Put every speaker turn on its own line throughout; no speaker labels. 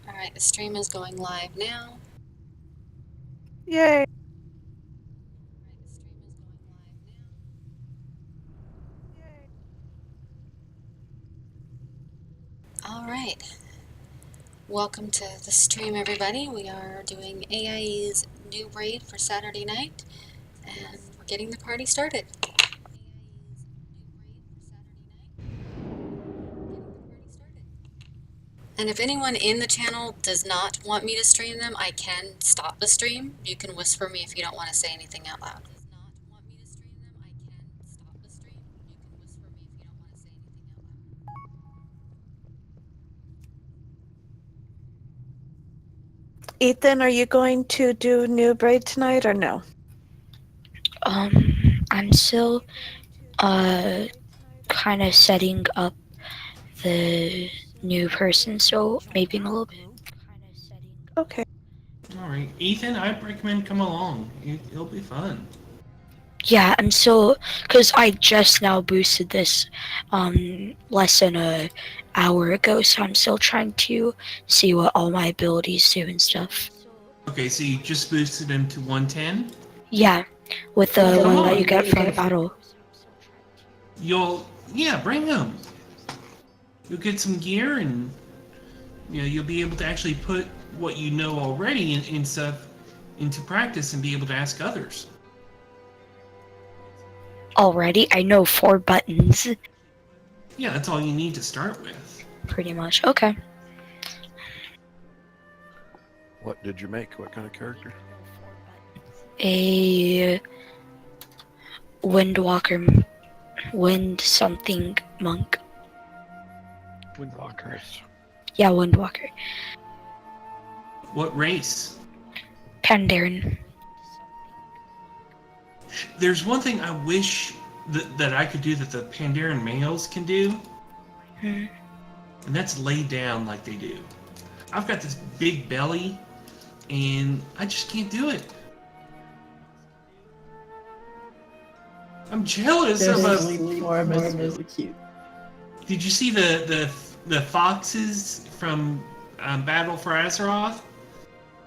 Alright, the stream is going live now.
Yay!
Alright. Welcome to the stream, everybody. We are doing AIE's new raid for Saturday night, and we're getting the party started. And if anyone in the channel does not want me to stream them, I can stop the stream. You can whisper me if you don't want to say anything out loud.
Ethan, are you going to do Noob raid tonight or no?
I'm still kind of setting up the new person, so maybe in a little bit.
Okay.
Alright, Ethan, I'd recommend come along. It'll be fun.
Yeah, I'm still, because I just now boosted this less than an hour ago, so I'm still trying to see what all my abilities do and stuff.
Okay, so you just boosted him to 110?
Yeah, with the
Well, come
one that
on.
you get from battle.
Yeah, bring him. You'll get some gear and, you'll be able to actually put what you know already in stuff into practice and be able to ask others.
Already, I know 4 buttons.
Yeah, that's all you need to start with.
Pretty much. Okay.
What did you make? What kind of character?
A Windwalker, Wind something monk.
Windwalker.
Yeah, Windwalker.
What race?
Pandaren.
There's one thing I wish that I could do that the Pandaren males can do, and that's lay down like they do. I've got this big belly, and I just can't do it. I'm jealous
Their
of a
sleep form is really cute.
Did you see the foxes from Battle for Azeroth?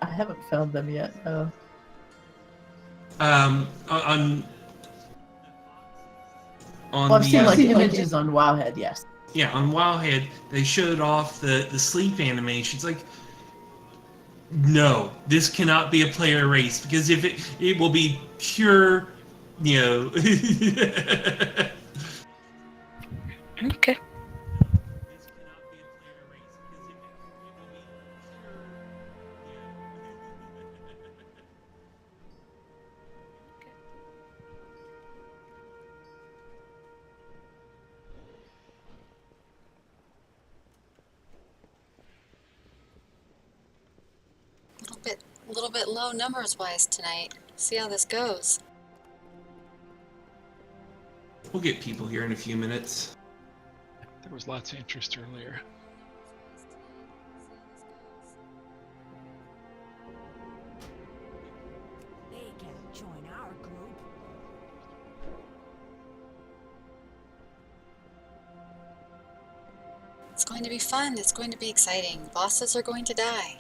I haven't found them yet, though.
On
Well, I've
the
seen like images on Wowhead, yes.
yeah, on Wildhead they showed off the sleep animations. Like, no, this cannot be a player race because if it will be pure, you know.
Okay.
A little bit low numbers-wise tonight. See how this goes.
We'll get people here in a few minutes.
There was lots of interest earlier.
They can't join our group.
It's going to be fun. It's going to be exciting. Bosses are going to die.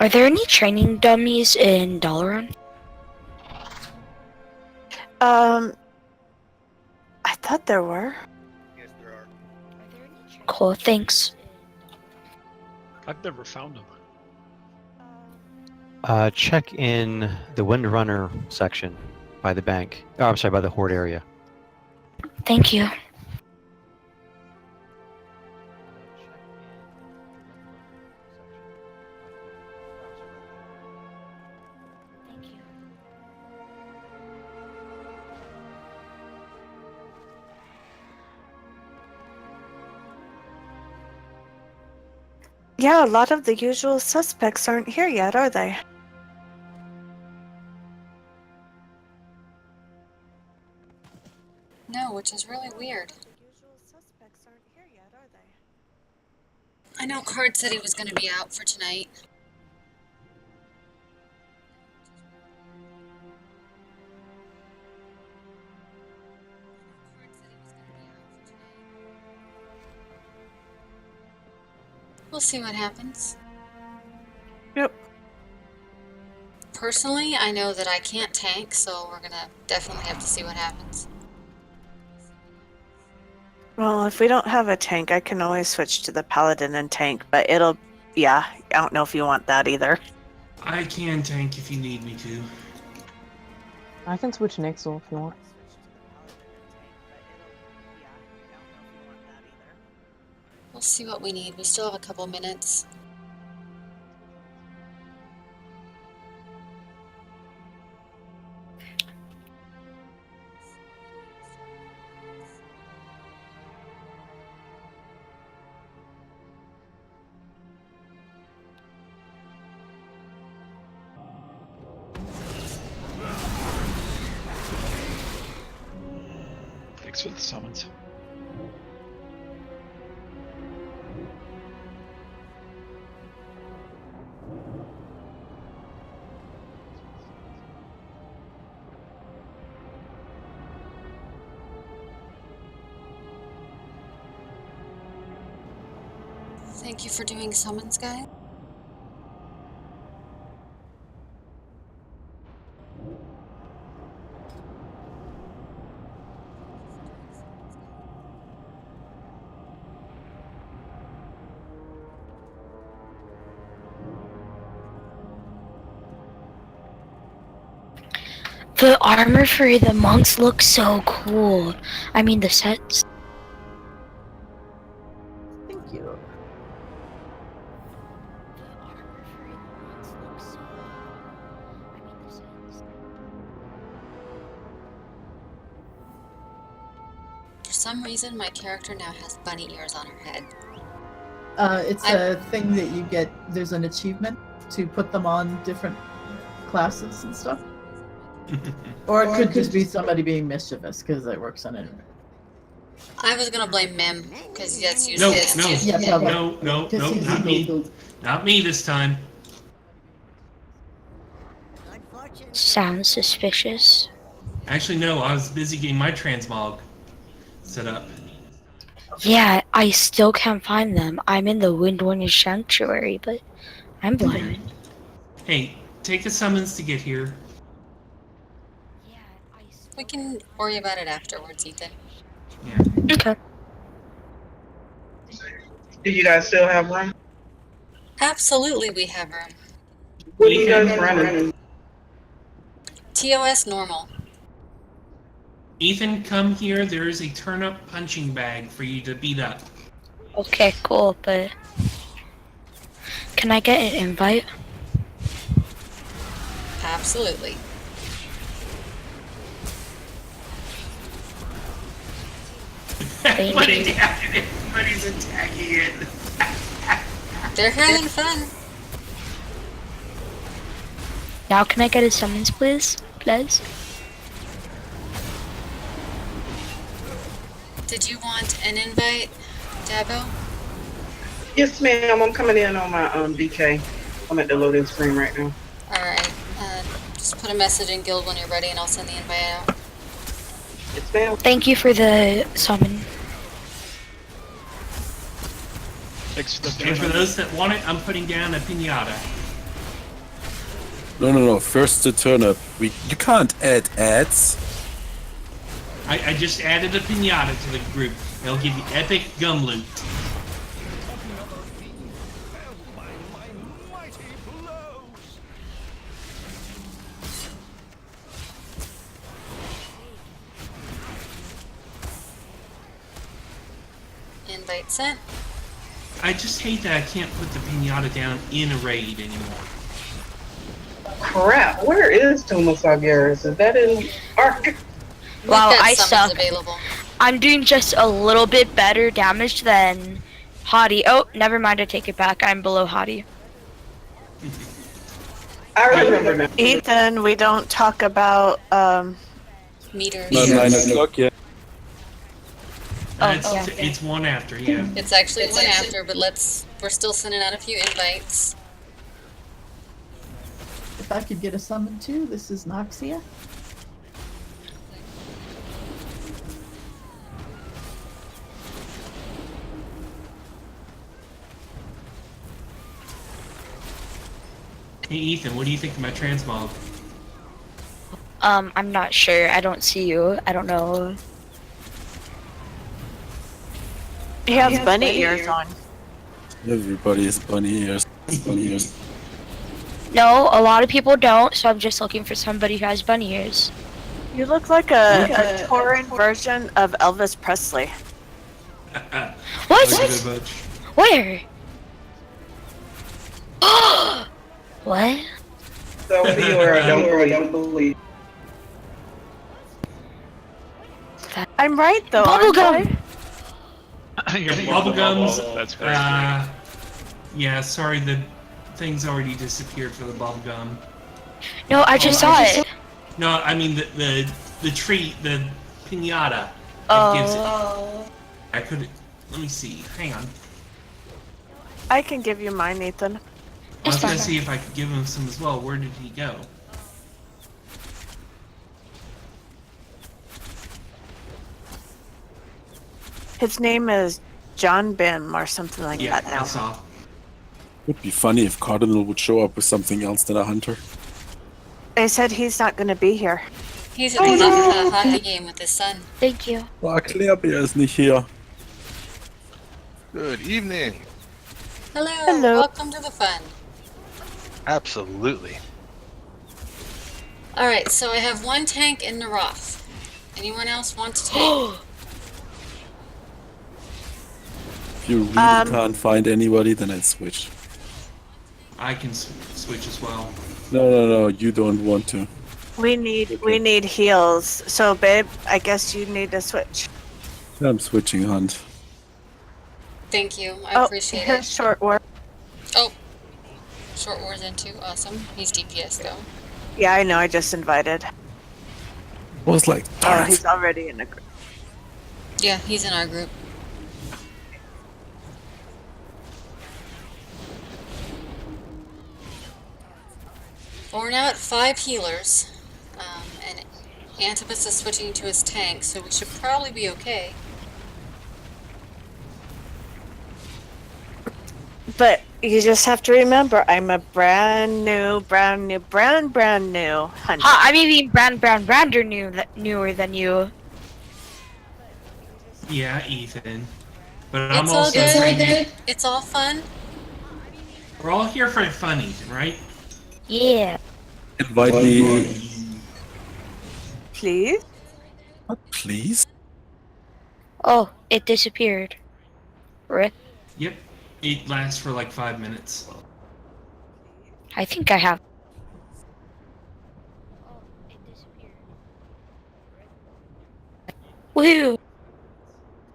Are there any training dummies in Dalaran?
I thought there were.
Yes, there are.
Cool, thanks.
I've never found them.
Check in the Windrunner section by the bank. Oh, I'm sorry, by the Horde area.
Thank you.
Yeah, a lot of the usual suspects aren't here yet, are they?
No, which is really weird. I know Card said he was going to be out for tonight. We'll see what happens.
Yep.
Personally, I know that I can't tank, so we're gonna definitely have to see what happens.
Well, if we don't have a tank, I can always switch to the paladin and tank, but yeah, I don't know if you want that either.
I can tank if you need me to.
I can switch Nixel if you want.
We'll see what we need. We still have a couple minutes.
Thanks for the summons.
Thank you for doing summons, guys.
The armor for the monks looks so cool. I mean, the sets.
Thank you.
For some reason, my character now has bunny ears on her head.
It's a thing that you get. There's an achievement to put them on different classes and stuff. Or it could just be somebody being mischievous because it works on internet.
I was gonna blame Mim, because that's
No,
usually his
no,
too.
Yeah, probably.
no, not me. Not me this time.
Sounds suspicious.
Actually, no, I was busy getting my transmog set up.
Yeah, I still can't find them. I'm in the Windwarner Sanctuary, but I'm blind.
Hey, take a summons to get here.
We can worry about it afterwards, Ethan.
Yeah.
Okay.
Do you guys still have room?
Absolutely, we have room.
What are you guys running?
TOS normal.
Ethan, come here. There is a turnip punching bag for you to beat up.
Okay, cool, but can I get an invite?
Absolutely.
Thank
Put
you.
it down and everybody's attacking it.
They're having fun.
Now can I get a summons, please? Please?
Did you want an invite, Dabo?
Yes, ma'am. I'm coming in on my DK. I'm at the loading screen right now.
Alright, just put a message in Guild when you're ready and I'll send the invite out.
Yes, ma'am.
Thank you for the summon.
Thanks for the
And for
turnip.
those that want it, I'm putting down a pinata.
No. First the turnip. You can't add ads.
I just added a pinata to the group. They'll give you epic gum loot.
Invite sent.
I just hate that I can't put the pinata down in a raid anymore.
Crap. Where is Thomas Aguirre? Is that in Ark?
We've
Wow,
got
I
summons
suck.
available.
I'm doing just a little bit better damage than Hottie. Oh, never mind, I take it back. I'm below Hottie.
I remember now.
Ethan, we don't talk about
Meters.
Not 9 o'clock yet.
It's one after, yeah.
It's actually one after, but we're still sending out a few invites.
If I could get a summon too, this is Noxia.
Hey Ethan, what do you think of my transmog?
I'm not sure. I don't see you. I don't know.
He has bunny ears on.
Everybody has bunny ears. Bunny ears.
No, a lot of people don't, so I'm just looking for somebody who has bunny ears.
You look like a touring version of Elvis Presley.
What?
Thank you very much.
Where? What?
So for you or I don't believe.
I'm right though. aren't I?
Bubblegum!
You're
Bubblegums.
That's great.
Yeah, sorry, the thing's already disappeared for the bubblegum.
No, I just saw it.
No, I mean the treat, the pinata. Gives it. I could. Let me see. Hang on.
I can give you mine, Ethan.
I was gonna see if I could give him some as well. Where did he go?
His name is John Bim or something like
Yeah,
that now.
I saw.
Would be funny if Cardinal would show up with something else than a hunter.
They said he's not going to be here.
He's off the hockey game with his son.
Thank you.
Oh, Claire ist nicht hier.
Good evening.
Hello,
Hello.
welcome to the fun.
Absolutely.
Alright, so I have one tank in Naroth. Anyone else want to take?
If you really can't find anybody, then I'd switch.
I can switch as well.
No, you don't want to.
We need heals. So, babe, I guess you need to switch.
I'm switching hunt.
Thank you, I appreciate
here's
it.
short war.
Oh, short war's in too. Awesome. He's DPS though.
Yeah, I know. I just invited.
Was like,
Oh, he's already in a group.
Yeah, he's in our group. Well, we're now at 5 healers, and Antibus is switching to his tank, so we should probably be okay.
But you just have to remember, I'm a brand new hunter.
I may be brander newer than you.
Yeah, Ethan. But I'm
It's all
also
good.
saying
It's all fun.
we're all here for fun, Ethan, right?
Yeah.
Invite me.
Please?
Please?
Oh, it disappeared. Rip.
Yep. It lasts for like 5 minutes.
I think I have. Woo!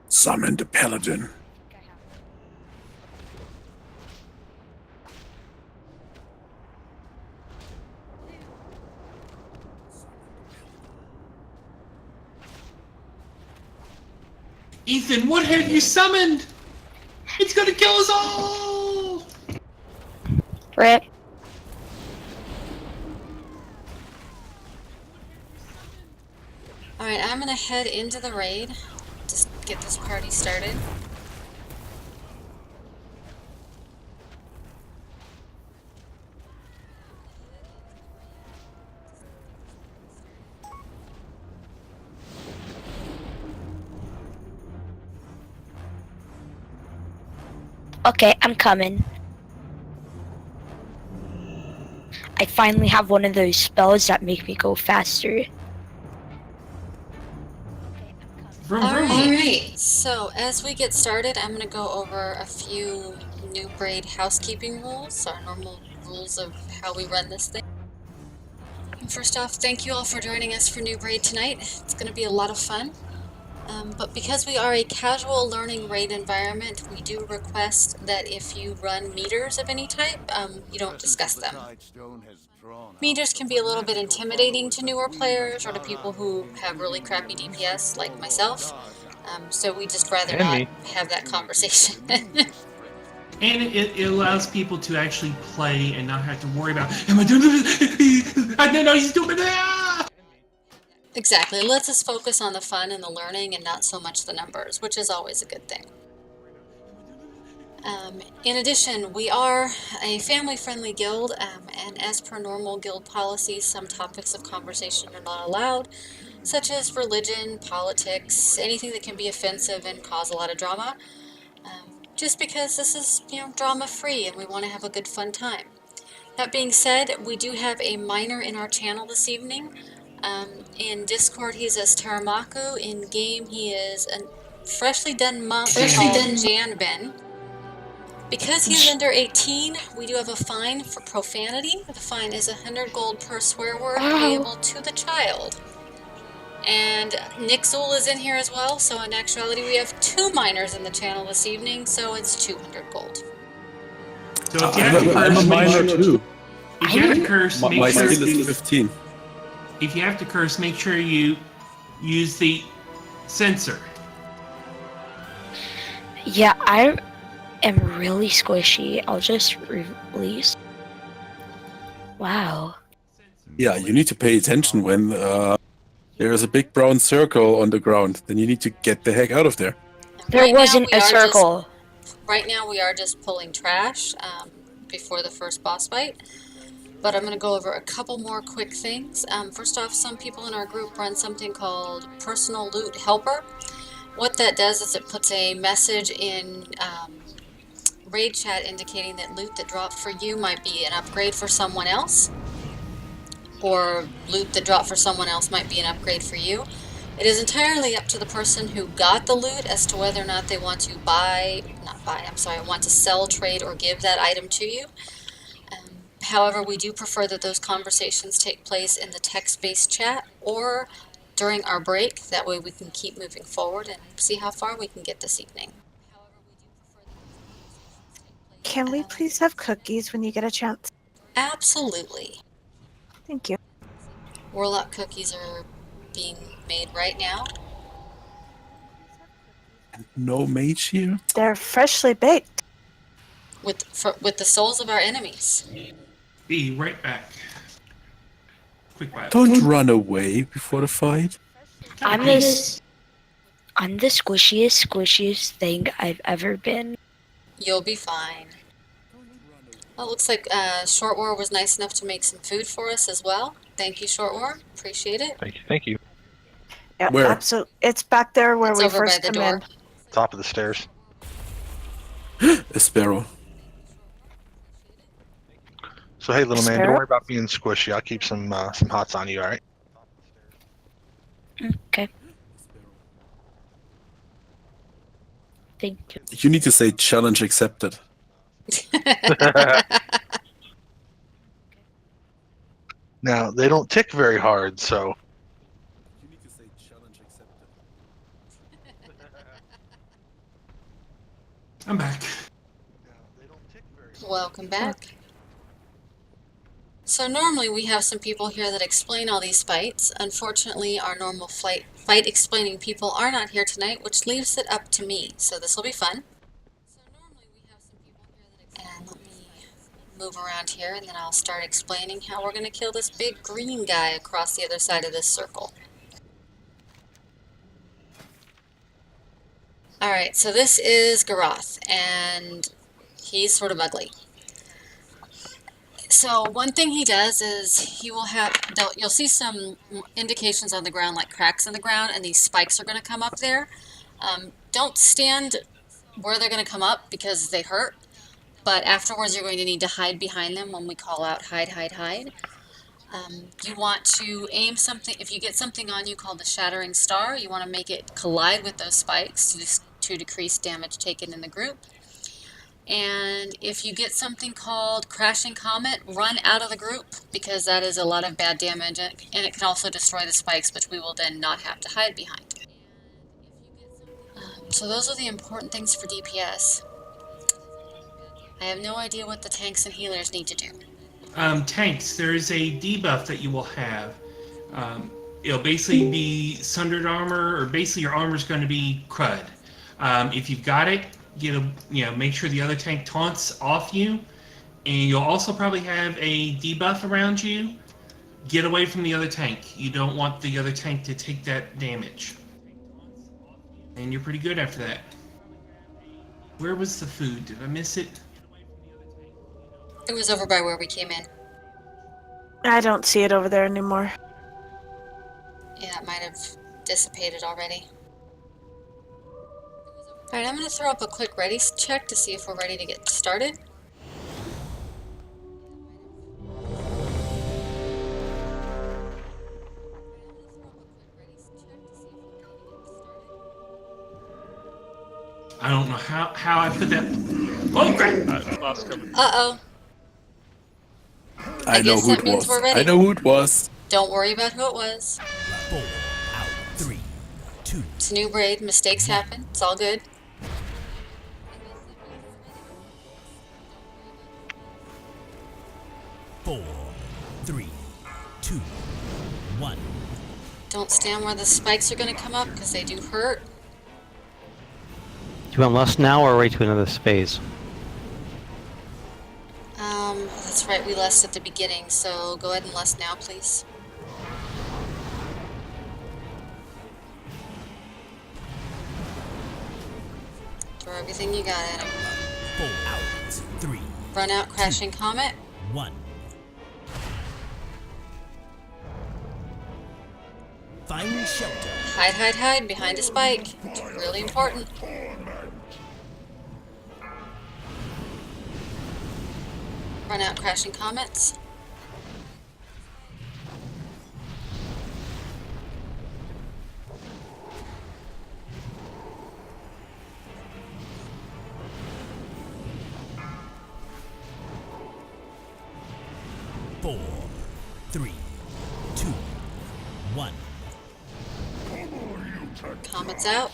Summon the paladin.
Ethan, what have you summoned? It's gonna kill us all!
Rip.
Alright, I'm gonna head into the raid. Just get this party started.
Okay, I'm coming. I finally have one of those spells that make me go faster.
Alright, so as we get started, I'm gonna go over a few new braid housekeeping rules, our normal rules of how we run this thing. And first off, thank you all for joining us for New Braid tonight. It's gonna be a lot of fun. But because we are a casual learning raid environment, we do request that if you run meters of any type, you don't discuss them. Meters can be a little bit intimidating to newer players or to people who have really crappy DPS like myself, so we just rather not have that conversation.
And it allows people to actually play and not have to worry about, am I doing this? I don't know he's doing that!
Exactly, it lets us focus on the fun and the learning and not so much the numbers, which is always a good thing. In addition, we are a family-friendly guild, and as per normal guild policy, some topics of conversation are not allowed, such as religion, politics, anything that can be offensive and cause a lot of drama, just because this is, drama-free and we want to have a good fun time. That being said, we do have a miner in our channel this evening. In Discord, he's as Teramaku. In game, he is a freshly done monk called Janben. Because he's under 18, we do have a fine for profanity. The fine is 100 gold per swear word payable to the child. And Nixul is in here as well, so in actuality we have 2 minors in the channel this evening, so it's 200 gold.
So if you have to curse,
I'm a minor too.
If you have to curse,
My
make sure.
skill is 15.
If you have to curse, make sure you use the censor.
Yeah, I am really squishy. I'll just release. Wow.
Yeah, you need to pay attention when there's a big brown circle on the ground. Then you need to get the heck out of there.
There wasn't a circle.
Right now we are just pulling trash before the first boss fight. But I'm going to go over a couple more quick things. First off, some people in our group run something called Personal Loot Helper. What that does is it puts a message in raid chat indicating that loot that dropped for you might be an upgrade for someone else, or loot that dropped for someone else might be an upgrade for you. It is entirely up to the person who got the loot as to whether or not they want to want to sell, trade, or give that item to you. However, we do prefer that those conversations take place in the text-based chat or during our break. That way we can keep moving forward and see how far we can get this evening.
Can we please have cookies when you get a chance?
Absolutely.
Thank you.
Warlock cookies are being made right now.
No mage here?
They're freshly baked.
With the souls of our enemies.
Be right back. Quick bio.
Don't run away before the fight.
I'm the squishiest thing I've ever been.
You'll be fine. Well, it looks like Short War was nice enough to make some food for us as well. Thank you, Short War. Appreciate it.
Thank you.
Yeah,
Where?
absolutely. It's back there where
It's
we
over
first
by the
come
door.
in.
Top of the stairs.
A sparrow.
So hey, little man,
Sparrow?
don't worry about being squishy. I'll keep some hots on you, all right?
Okay. Thank you.
You need to say challenge accepted.
Now they don't tick very hard, so
You need to say challenge accepted.
I'm back.
Welcome back. So normally we have some people here that explain all these fights. Unfortunately, our normal fight explaining people are not here tonight, which leaves it up to me. So this will be fun. And let me move around here, and then I'll start explaining how we're going to kill this big green guy across the other side of this circle. Alright, so this is Garoth, and he's sort of ugly. So one thing he does is he will have, you'll see some indications on the ground, like cracks in the ground, and these spikes are going to come up there. Don't stand where they're going to come up because they hurt, but afterwards you're going to need to hide behind them when we call out hide, hide, hide. You want to aim something, if you get something on you called the Shattering Star, you want to make it collide with those spikes to decrease damage taken in the group. And if you get something called Crashing Comet, run out of the group, because that is a lot of bad damage, and it can also destroy the spikes, which we will then not have to hide behind. So those are the important things for DPS. I have no idea what the tanks and healers need to do.
Tanks, there is a debuff that you will have. It'll basically be sundered armor, or basically your armor's going to be crud. If you've got it, make sure the other tank taunts off you, and you'll also probably have a debuff around you. Get away from the other tank. You don't want the other tank to take that damage. And you're pretty good after that. Where was the food? Did I miss it?
It was over by where we came in.
I don't see it over there anymore.
Yeah, it might have dissipated already. Alright, I'm going to throw up a quick ready check to see if we're ready to get started.
I don't know how I put that. Oh crap!
Uh-oh.
I know
guess
who
that
it
means
was.
we're ready.
I know who it was.
Don't worry about who it was.
4 out. 3, 2.
It's a new braid. Mistakes happen. It's all good.
Four, 3, 2, 1.
Don't stand where the spikes are going to come up because they do hurt.
Do you want less now or wait to another phase?
That's right. We left at the beginning, so go ahead and less now, please. Throw everything you got at him.
4 out. 3,
Run out, crashing comet.
1. Find shelter.
Hide, hide, hide behind a spike. It's really important. Run out, crashing comets.
Four, 3, 2, 1.
Comets out.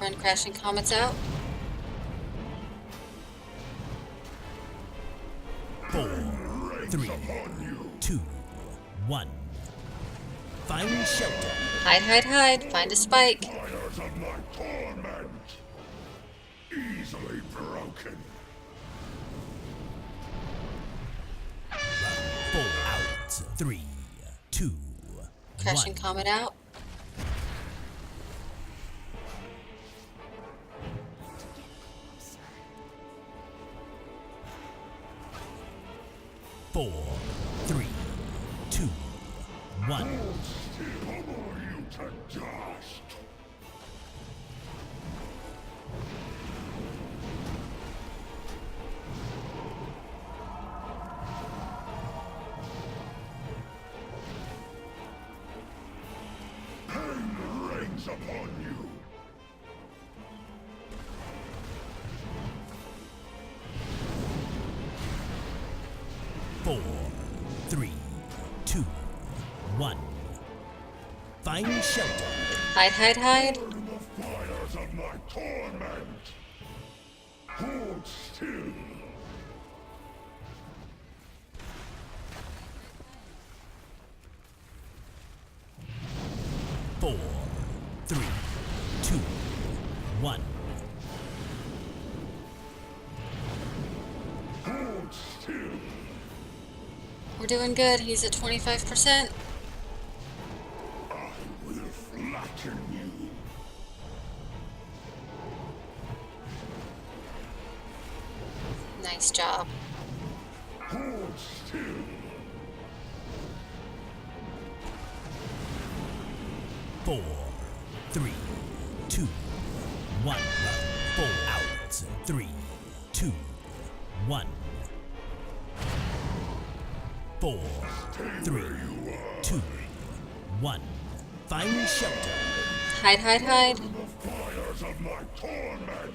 Run crashing comets out.
4, 3, 2, 1. Find shelter.
Hide, hide, hide. Find a spike.
Easily broken. 4 out. 3, 2,
Crashing
1.
comet out.
Four, 3, 2, 1.
Upon you.
4, 3, 2, 1. Find shelter.
Hide, hide, hide.
In the fires of my torment. Hold still.
4, 3, 2, 1.
Hold still.
We're doing good. He's at 25%.
I will flatten you.
Nice job.
Hold still.
4, 3, 2, 1. 4 out. 3, 2, 1. 4, 3, 2, 1. Find shelter.
Hide, hide, hide.
The fires of my torment.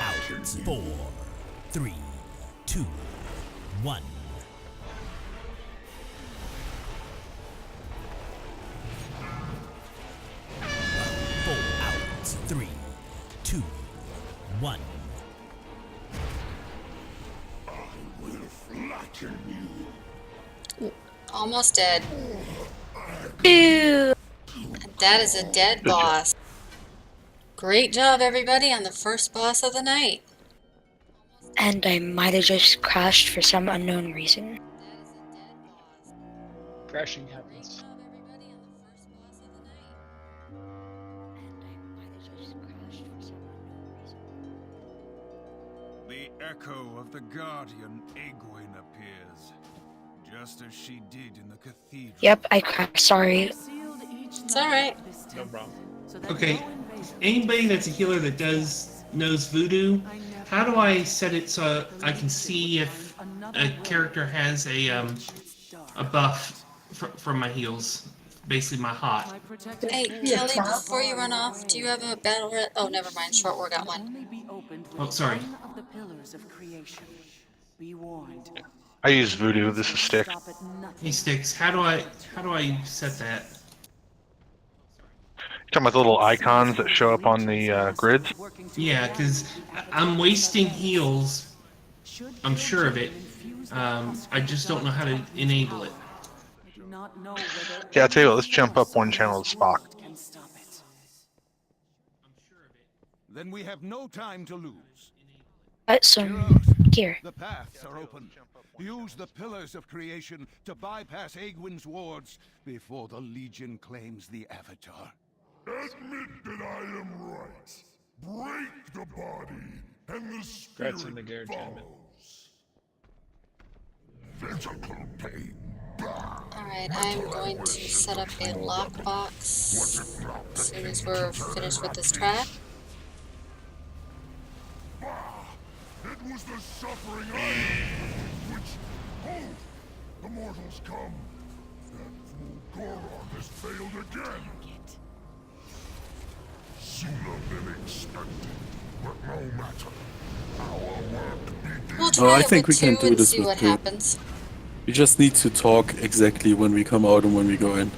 Out. 4, 3, 2, 1. 4 out. 3, 2, 1.
Almost dead.
Ew.
That is a dead
Good job.
boss. Great job, everybody, on the first boss of the night.
And I might have just crashed for some unknown reason.
Crashing happens.
The echo of the guardian Egwene appears, just as she did in the cathedral.
Yep, I crashed. Sorry.
It's alright.
No problem.
Okay, anybody that's a healer that knows voodoo, how do I set it so I can see if a character has a buff from my heals, basically my hot?
Hey, Kelly, before you run off, do you have a battle red? Oh, never mind. Short war got one.
Oh, sorry.
I use voodoo. This is stick.
Hey, Sticks, how do I set that?
You talking about the little icons that show up on the grids?
Yeah, because I'm wasting heals. I'm sure of it. I just don't know how to enable it.
Yeah, I'll tell you what, let's jump up one channel to Spock.
Then we have no time to lose.
Got some gear.
The paths are open. Use the pillars of creation to bypass Egwene's wards before the Legion claims the Avatar.
Admit that I am right. Break the body, and the
Congrats on the
spirit
gear, gentlemen.
follows. Physical pain.
Alright, I'm going to set up a lockbox as soon as we're finished with this track.
It was the suffering I endured which, oh, the mortals come. That fool Gorog has failed again. Sooner than expected, but no matter. Our work begins.
We'll try
I
it
think
with
we can
two
do
and
this
see
with
what
two.
happens.
We just need to talk exactly when we come out and when we go in.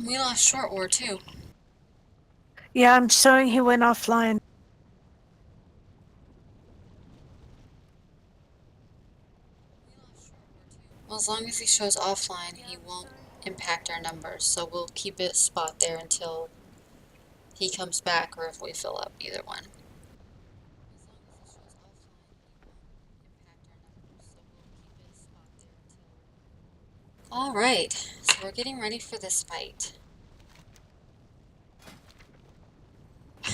We lost short war too.
Yeah, I'm showing he went offline.
Well, as long as he shows offline, he won't impact our numbers, so we'll keep it spot there until he comes back or if we fill up, either one. Alright, so we're getting ready for this fight.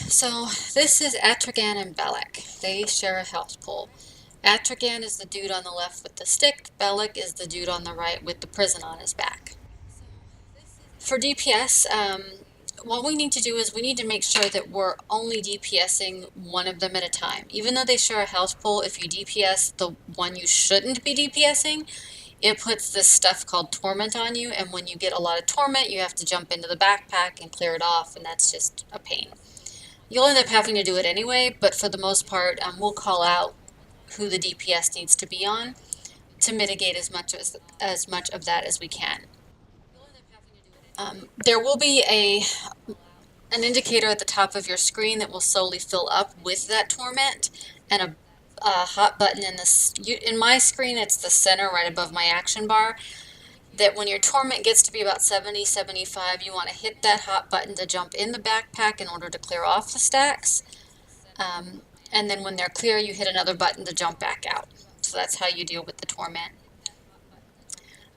So, this is Atragan and Belek. They share a health pool. Atragan is the dude on the left with the stick, Belek is the dude on the right with the prison on his back. For DPS, what we need to do is we need to make sure that we're only DPSing one of them at a time. Even though they share a health pool, if you DPS the one you shouldn't be DPSing, it puts this stuff called torment on you, and when you get a lot of torment, you have to jump into the backpack and clear it off, and that's just a pain. You'll end up having to do it anyway, but for the most part, we'll call out who the DPS needs to be on to mitigate as much of that as we can. There will be an indicator at the top of your screen that will slowly fill up with that torment, and a hot button in my screen, it's the center right above my action bar, that when your torment gets to be about 70, 75, you want to hit that hot button to jump in the backpack in order to clear off the stacks. And then when they're clear, you hit another button to jump back out. So that's how you deal with the torment.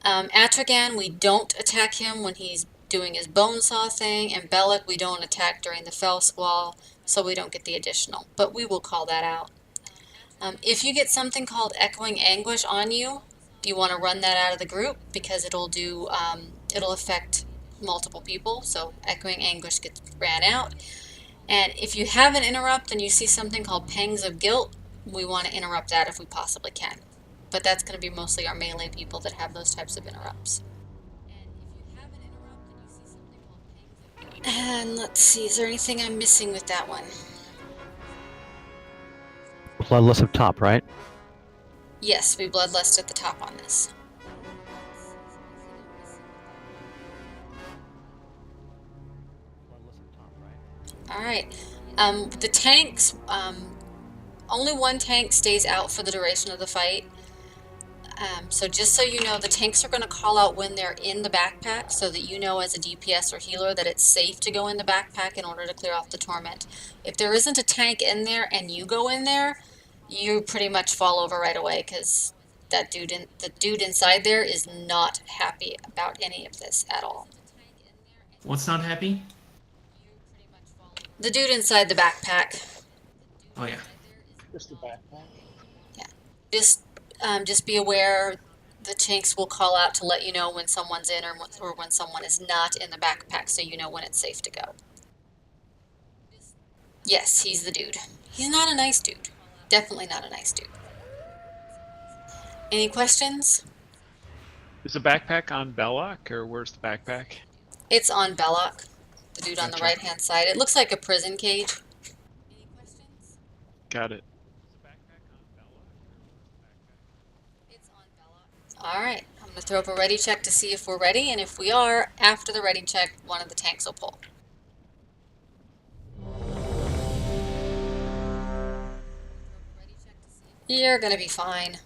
Atragan, we don't attack him when he's doing his bone saw thing, and Belek we don't attack during the fell squall, so we don't get the additional, but we will call that out. If you get something called Echoing Anguish on you, you want to run that out of the group because it'll affect multiple people, so Echoing Anguish gets ran out. And if you have an interrupt and you see something called Pangs of Guilt, we want to interrupt that if we possibly can. But that's going to be mostly our melee people that have those types of interrupts. And let's see, is there anything I'm missing with that one?
Bloodless up top, right?
Yes, we bloodlust at the top on this. Alright. The tanks, only one tank stays out for the duration of the fight. So just so you know, the tanks are going to call out when they're in the backpack so that you know as a DPS or healer that it's safe to go in the backpack in order to clear off the torment. If there isn't a tank in there and you go in there, you pretty much fall over right away because the dude inside there is not happy about any of this at all.
What's not happy?
The dude inside the backpack.
Oh yeah.
Just the backpack.
Just be aware the tanks will call out to let you know when someone's in or when someone is not in the backpack so you know when it's safe to go. Yes, he's the dude. He's not a nice dude. Definitely not a nice dude. Any questions?
Is the backpack on Belloc, or where's the backpack?
It's on Belloc, the dude on the right-hand side. It looks like a prison cage.
Got it.
Alright, I'm going to throw up a ready check to see if we're ready, and if we are, after the ready check, one of the tanks will pull. You're going to be fine.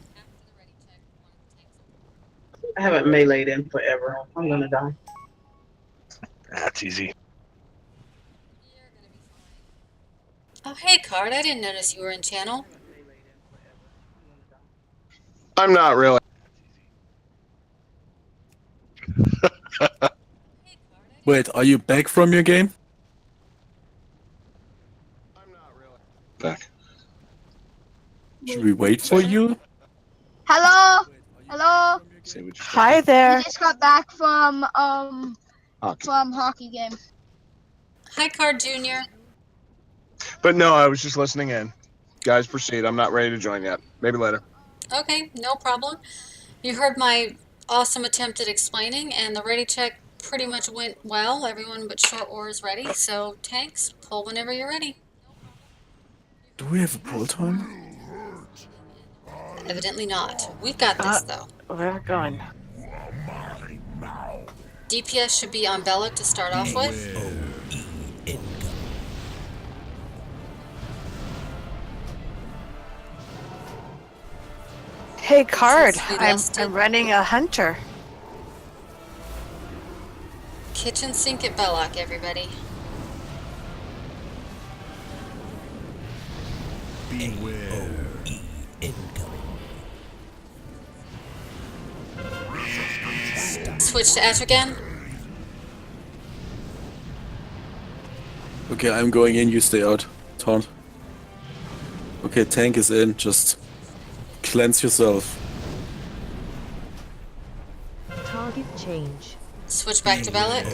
I haven't meleeed in forever. I'm gonna die.
That's easy.
Oh, hey, Card, I didn't notice you were in channel.
I'm not really.
Wait, are you back from your game?
Back.
Should we wait for you?
Hello? Hello?
Hi there.
We just got back from hockey game.
Hi, Card Jr.
But no, I was just listening in. Guys, proceed. I'm not ready to join yet. Maybe later.
Okay, no problem. You heard my awesome attempt at explaining, and the ready check pretty much went well. Everyone but Short War is ready, so tanks, pull whenever you're ready.
Do we have a pull time?
Evidently not. We've got this, though.
We're going.
DPS should be on Belloc to start off with.
Hey, Card,
Since we
I'm
lusted.
running a hunter.
Kitchen sink at Belloc, everybody.
Beware.
Switch to Atrigan.
Okay, I'm going in, you stay out. Taunt. Okay, tank is in, just cleanse yourself.
Target change.
Switch back to Belloc.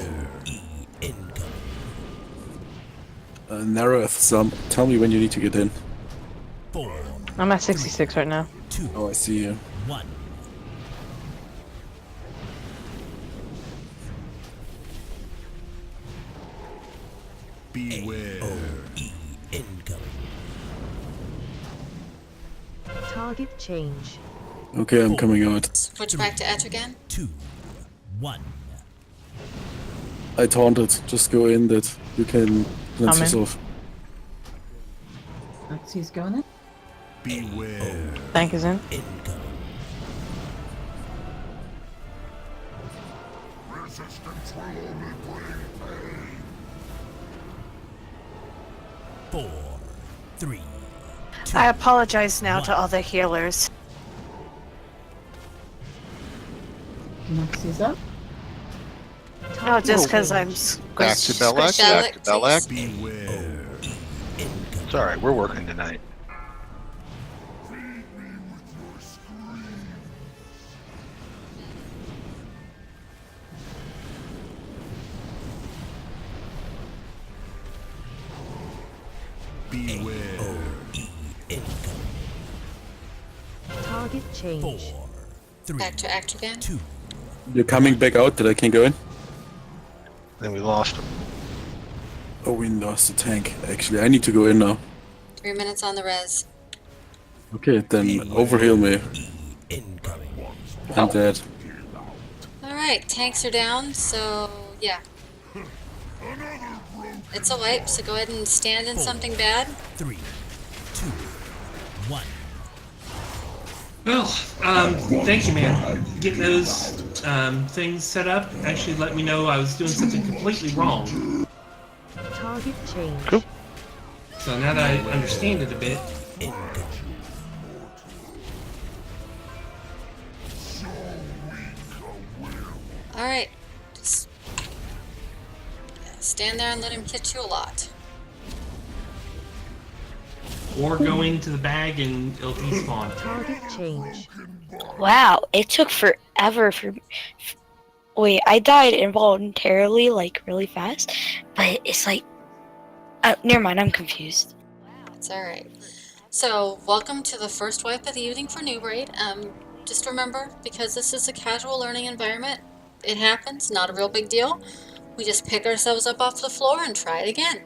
Nareth, tell me when you need to get in.
I'm at 66 right now.
Oh, I see you.
1.
Beware.
Incoming.
Target change.
Okay, I'm coming out.
Switch back to Atrigan.
2. 1.
I taunted, just go in that you can cleanse
I'm in.
yourself.
Let's see, he's going in.
Beware.
Tank is in.
Resistance will only bring pain.
4. 3.
I apologize now to all the healers.
Noxie's up.
No, just because I'm
Back to Belloc. Back to Belloc.
Beware.
It's alright, we're working tonight.
Beware.
Target change.
4, 3,
Back to act again.
2.
You're coming back out that I can go in?
Then we lost him.
Oh, we lost the tank. Actually, I need to go in now.
3 minutes on the res.
Okay, then overheal me.
Incoming.
I'm dead.
Alright, tanks are down, so yeah. It's a wipe, so go ahead and stand in something bad.
3, 2, 1.
Well, thank you, man. Getting those things set up actually let me know I was doing something completely wrong.
Target change.
Cool.
So now that I understand it a bit,
Alright. Just stand there and let him hit you a lot.
or go into the bag and it'll despawn.
Target change.
Wow, it took forever for. Wait, I died involuntarily, like really fast, but it's like. Never mind, I'm confused.
It's alright. So, welcome to the first wipe of the evening for Noob Raid. Just remember, because this is a casual learning environment, it happens, not a real big deal. We just pick ourselves up off the floor and try it again.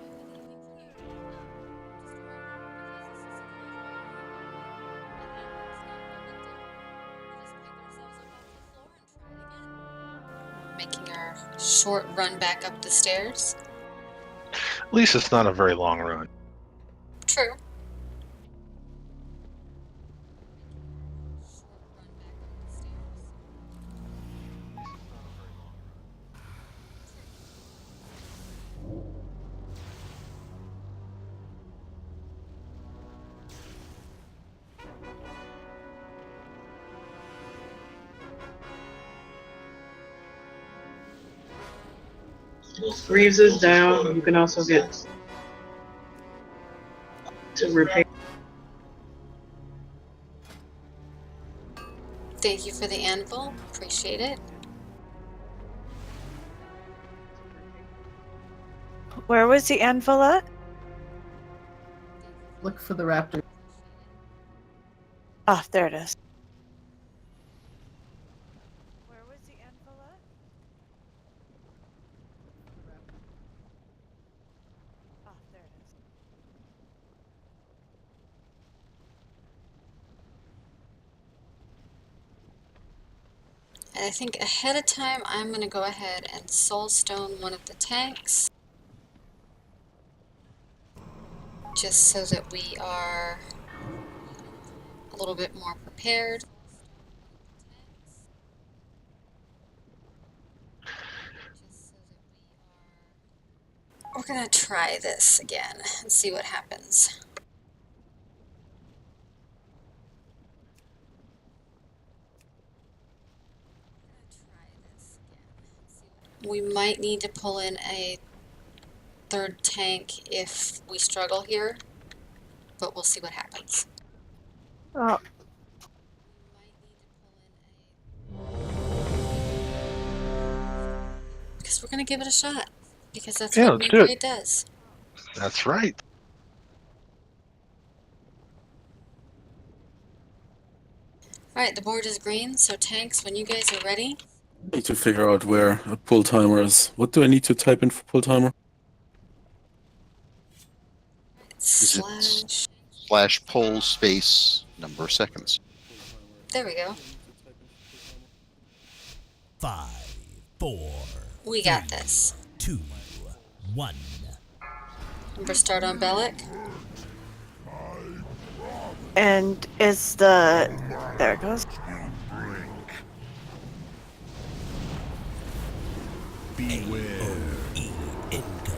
Making our short run back up the stairs.
At least it's not a very long run.
True.
Greaves is down. You can also get to repair.
Thank you for the anvil. Appreciate it.
Where was the anvil at?
Look for the raptor.
Oh, there it is. Where was the anvil at? Oh, there it is.
And I think ahead of time, I'm going to go ahead and soulstone one of the tanks. Just so that we are a little bit more prepared. We're going to try this again and see what happens. We might need to pull in a third tank if we struggle here, but we'll see what happens.
Oh.
Because we're going to give it a shot. Because that's
Yeah,
what
let's
Noob
do it.
Raid does.
That's right.
Alright, the board is green, so tanks, when you guys are ready.
I need to figure out where a pull timer is. What do I need to type in for pull timer?
Slash.
Slash poll space number of seconds.
There we go.
5, 4.
We got this.
2, 1.
Remember, start on Bellic.
And is the... There it goes.
Beware. Incoming.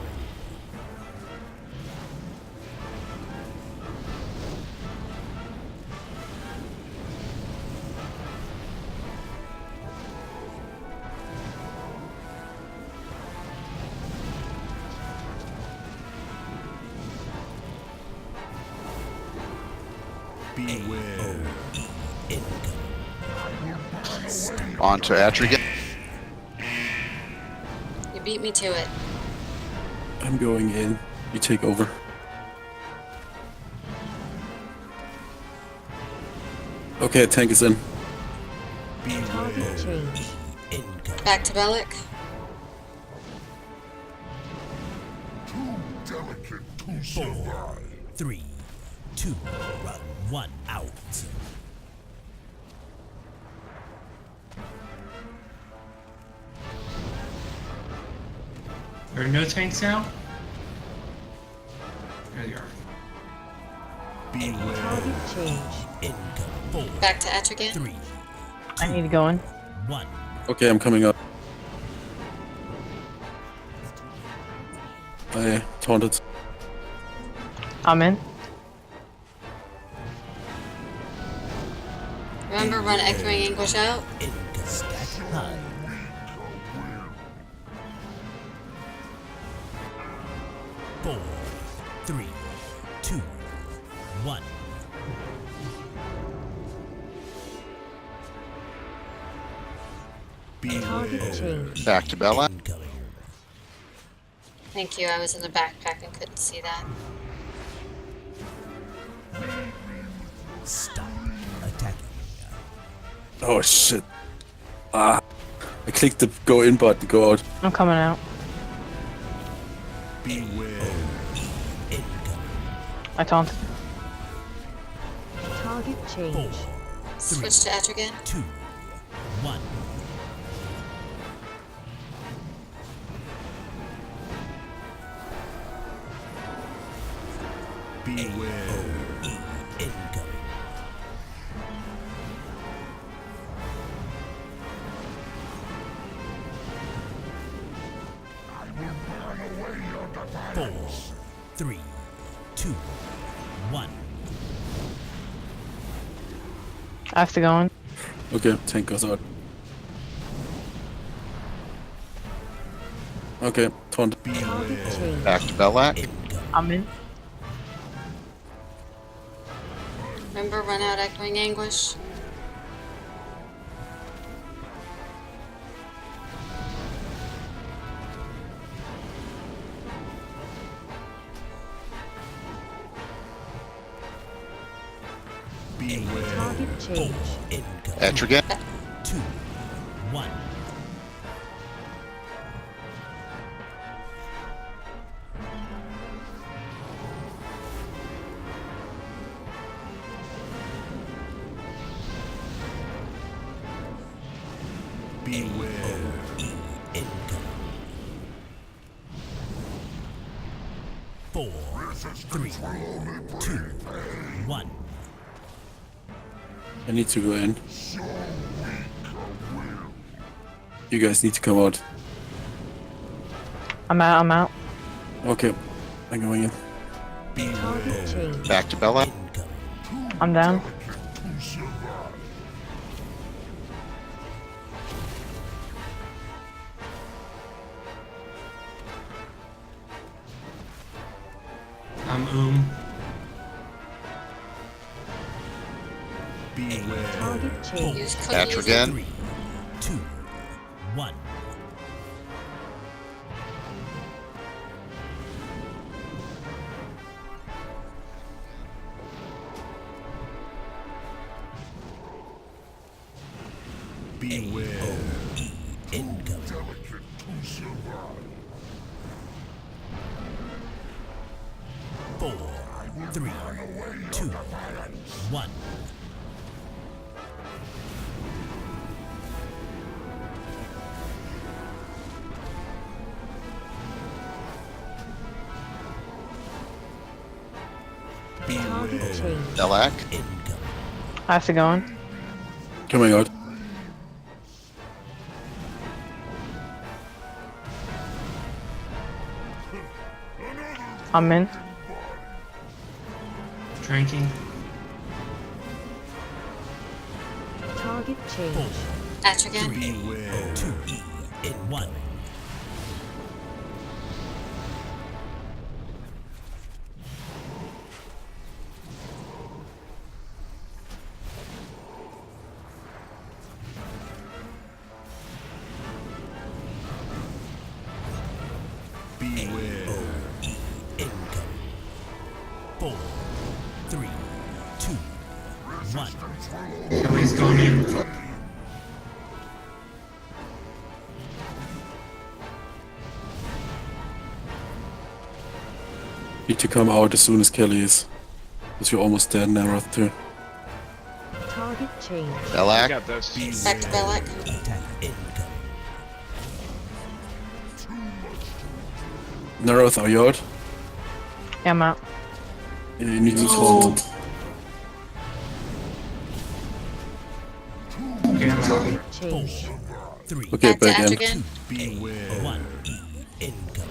Beware.
On to Atrigan.
You beat me to it.
I'm going in. You take over. Okay, tank is in.
Target change.
Back to Bellic.
Too delicate to survive.
3, 2, 1 out.
There are no tanks now? There they are.
Target change.
Back to Etrigan.
3,
I need to go in.
1.
Okay, I'm coming up. I taunted.
I'm in.
Remember, run Echoing Anguish out.
Stack high. Four, 3, 2, 1.
Target change.
Back to Bella.
Thank you, I was in the backpack and couldn't see that.
Stop attacking.
Oh shit. Ah. I clicked the go in button, go out.
I'm coming out. I taunted.
Target change.
Switch to Etrigan.
2, 1. Four, 3, 2, 1.
I have to go in.
Okay, tank goes out. Okay, taunt.
Back to Bella.
I'm in.
Remember, run out Echoing Anguish.
Target change.
Etrigan.
2, 1. Four, 3, 2, 1.
I need to go in. You guys need to come out.
I'm out. I'm out.
Okay, I'm going in.
Target change.
Back to Bella.
I'm down.
I'm
Target change.
Use
Etrigan.
3, 2, 1. Incoming. 4, 3, 2, 1.
Target change.
Belak.
I have to go in.
Coming out.
I'm in.
drinking.
Target change.
Etrigan.
2 in 1. Beware. Incoming. 4, 3, 2,
Kelly's going in.
Need to come out as soon as Kelly is. Because you're almost dead now, Roth, too.
Target change.
Belak.
Got those.
Back to Belak.
Naroth, are you out?
Yeah, I'm out.
Yeah, you need to hold.
Okay, I'm out.
Target change.
Okay,
Back to
back
Ash
in.
again.
Beware. 1E incoming.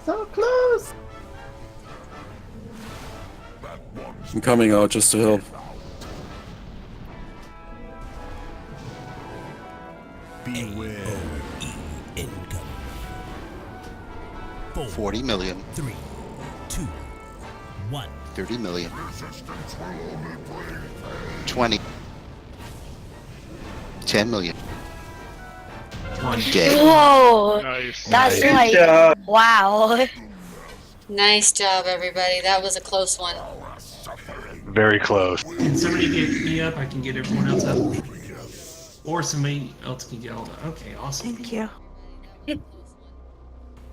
So close.
I'm coming out just to help.
Beware. Incoming.
40 million.
3, 2, 1.
30 million. 20. 10 million. Dead.
Whoa!
Nice.
That's
Good
like,
job.
wow.
Nice job, everybody. That was a close one.
Very close.
Can somebody get me up? I can get everyone else up. Or somebody else can get all the... Okay, awesome.
Thank you.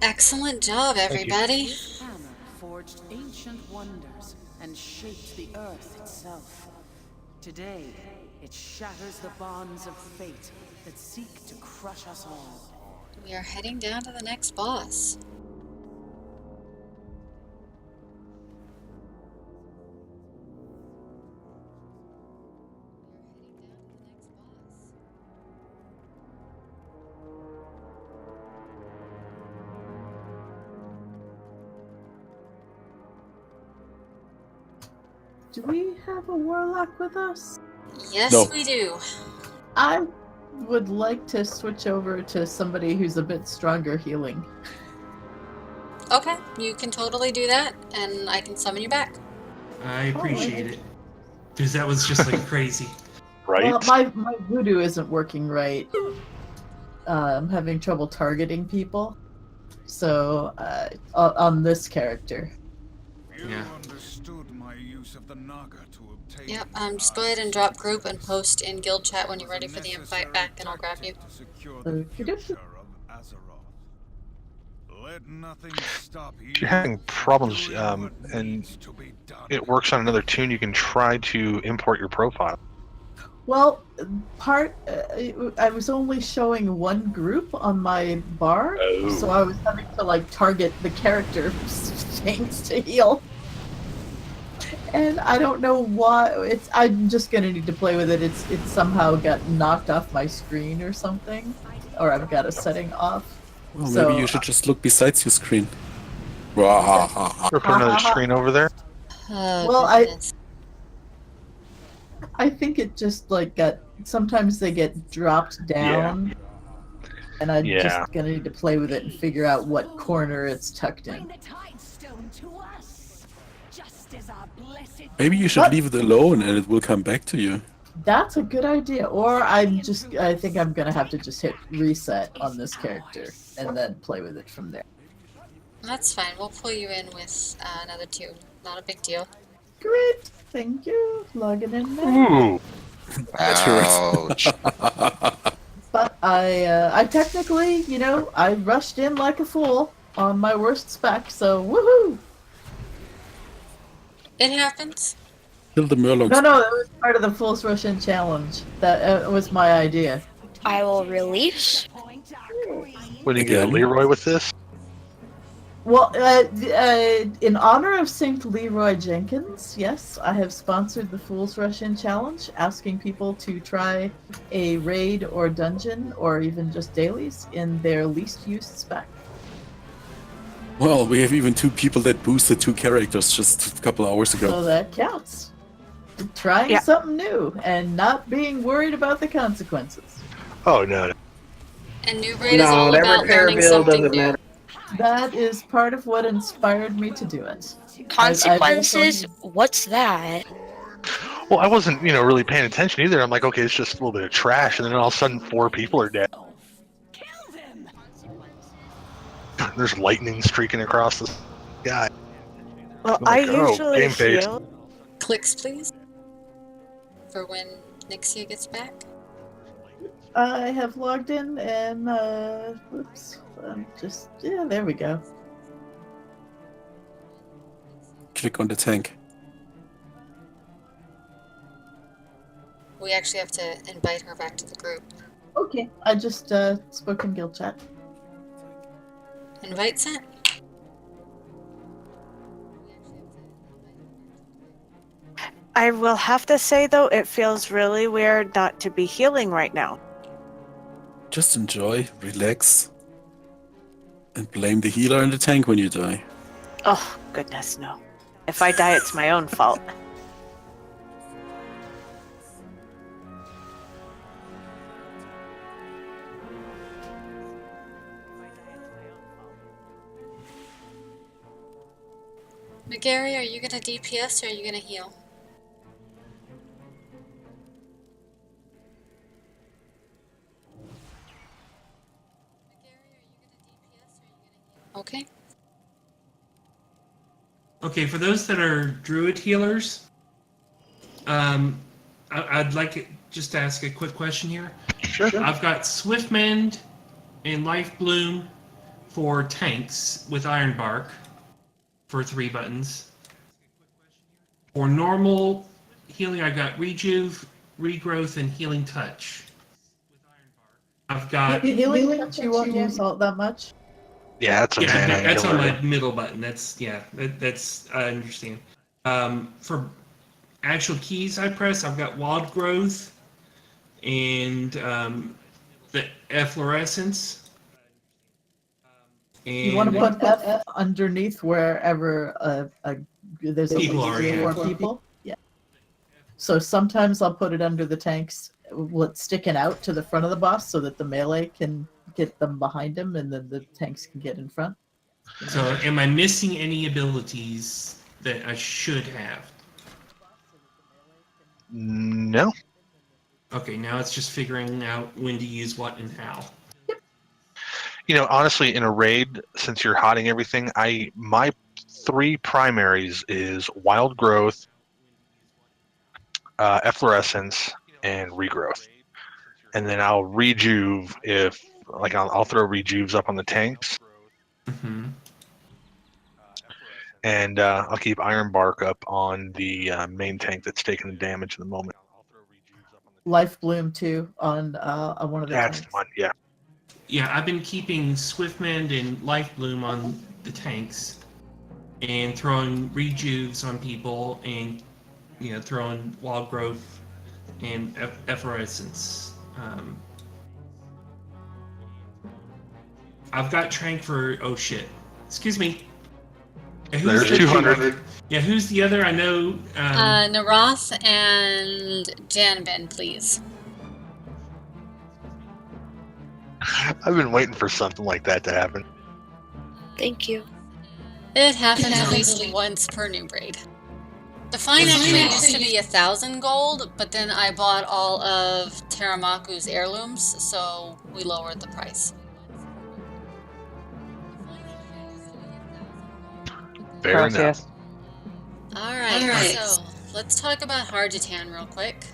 Excellent job, everybody.
This hammer forged ancient wonders and shaped the earth itself. Today, it shatters the bonds of fate that seek to crush us all.
We are heading down to the next boss.
Do we have a warlock with us?
Yes,
No.
we do.
I would like to switch over to somebody who's a bit stronger healing.
Okay, you can totally do that, and I can summon you back.
I appreciate it. Because that was just like crazy.
Right?
Well, my voodoo isn't working right. I'm having trouble targeting people. So, on this character.
Yeah.
Yep, just go ahead and drop group and post in guild chat when you're ready for the invite back, and I'll grab you.
Let nothing stop you.
If you're having problems and it works on another tune, you can try to import your profile.
Well, I was only showing one group on my bar, so I was having to like target the character things to heal. And I don't know why. I'm just gonna need to play with it. It's somehow got knocked off my screen or something, or I've got a setting off.
Well,
So,
maybe you should just look besides your screen.
Or put another screen over there.
Oh,
I think it just like got. Sometimes they get dropped down, and I'm just gonna need to play with it and figure out what corner it's tucked in.
Maybe you should leave it alone and it will come back to you.
That's a good idea. Or I think I'm gonna have to just hit reset on this character and then play with it from there.
That's fine. We'll pull you in with another two. Not a big deal.
Great, thank you. Logging in now.
Ooh.
Ouch.
But I technically, I rushed in like a fool on my worst spec, so woohoo!
It happens.
Kill the Murlocs.
No, it was part of the Fool's Rush In challenge. That was my idea.
I will release.
What do you get, Leroy, with this?
Well, in honor of St. Leroy Jenkins, yes, I have sponsored the Fool's Rush In challenge, asking people to try a raid or dungeon or even just dailies in their least used spec.
Well, we have even 2 people that boosted 2 characters just a couple hours ago.
So that counts. Trying something new and not being worried about the consequences.
Oh, no.
And Noob Raid is all about learning something new.
That is part of what inspired me to do it.
Consequences? What's that?
Well, I wasn't, really paying attention either. I'm like, okay, it's just a little bit of trash, and then all of a sudden 4 people are dead. There's lightning streaking across the sky.
Well,
Oh
I
my God. Oh,
usually
game face.
heal.
Clicks, please. For when Nixia gets back.
I have logged in and whoops. There we go.
Click on the tank.
We actually have to invite her back to the group.
Okay, I just spoke in guild chat.
Invite sent.
I will have to say, though, it feels really weird not to be healing right now.
Just enjoy, relax, and blame the healer and the tank when you die.
Oh, goodness, no. If I die, it's my own fault.
McGarry, are you gonna DPS or are you gonna heal? Okay.
Okay, for those that are druid healers, I'd like just to ask a quick question here.
Sure.
I've got Swift Mend and Life Bloom for tanks with Iron Bark for 3 buttons. For normal healing, I've got Rejuve, Regrowth, and Healing Touch. I've got
Healing touch you won't use all that much.
Yeah, that's a mana
that's on
healer.
my middle button. That's I understand. For actual keys I press, I've got Wild Growth and the efflorescence. And
You want to put F underneath wherever there's
People
at
are,
least 3 or
yeah.
4 people. Yeah. So sometimes I'll put it under the tanks, sticking out to the front of the boss, so that the melee can get them behind him, and then the tanks can get in front.
So, am I missing any abilities that I should have?
No.
Okay, now it's just figuring out when to use what and how.
You know, honestly, in a raid, since you're hotting everything, my 3 primaries is Wild Growth, Efflorescence, and Regrowth. And then I'll Rejuve if, like, I'll throw Rejuves up on the tanks.
Mm-hmm.
And I'll keep Iron Bark up on the main tank that's taking the damage at the moment.
Life Bloom too on one of the
That's
tanks.
the one, yeah.
Yeah, I've been keeping Swiftmend and Life Bloom on the tanks, and throwing Rejuves on people, and throwing Wild Growth and Efflorescence. I've got Trank for excuse me.
There's 200.
Yeah, who's the other? I know.
Narath and Janbin, please.
I've been waiting for something like that to happen.
Thank you.
It happens at least once per new braid. The fine actually used to be 1,000 gold, but then I bought all of Teramaku's heirlooms, so we lowered the price.
Fair enough.
Alright, so let's talk about Harjatan real quick.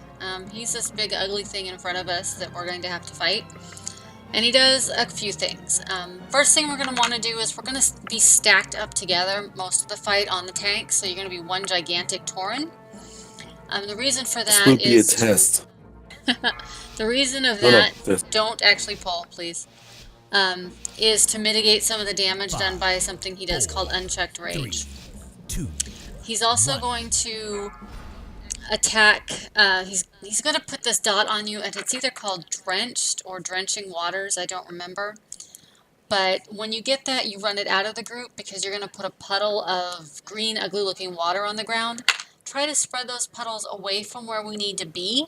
He's this big ugly thing in front of us that we're going to have to fight. And he does a few things. First thing we're going to want to do is we're going to be stacked up together most of the fight on the tank, so you're going to be one gigantic Tauren. The reason for that
This will be a
is
test.
the reason of
No, no,
that,
this-
don't actually pull, please, is to mitigate some of the damage done by something he does called Unchecked Rage.
2.
He's also going to attack, he's going to put this dot on you, and it's either called Drenched or Drenching Waters, I don't remember. But when you get that, you run it out of the group because you're going to put a puddle of green, ugly-looking water on the ground. Try to spread those puddles away from where we need to be,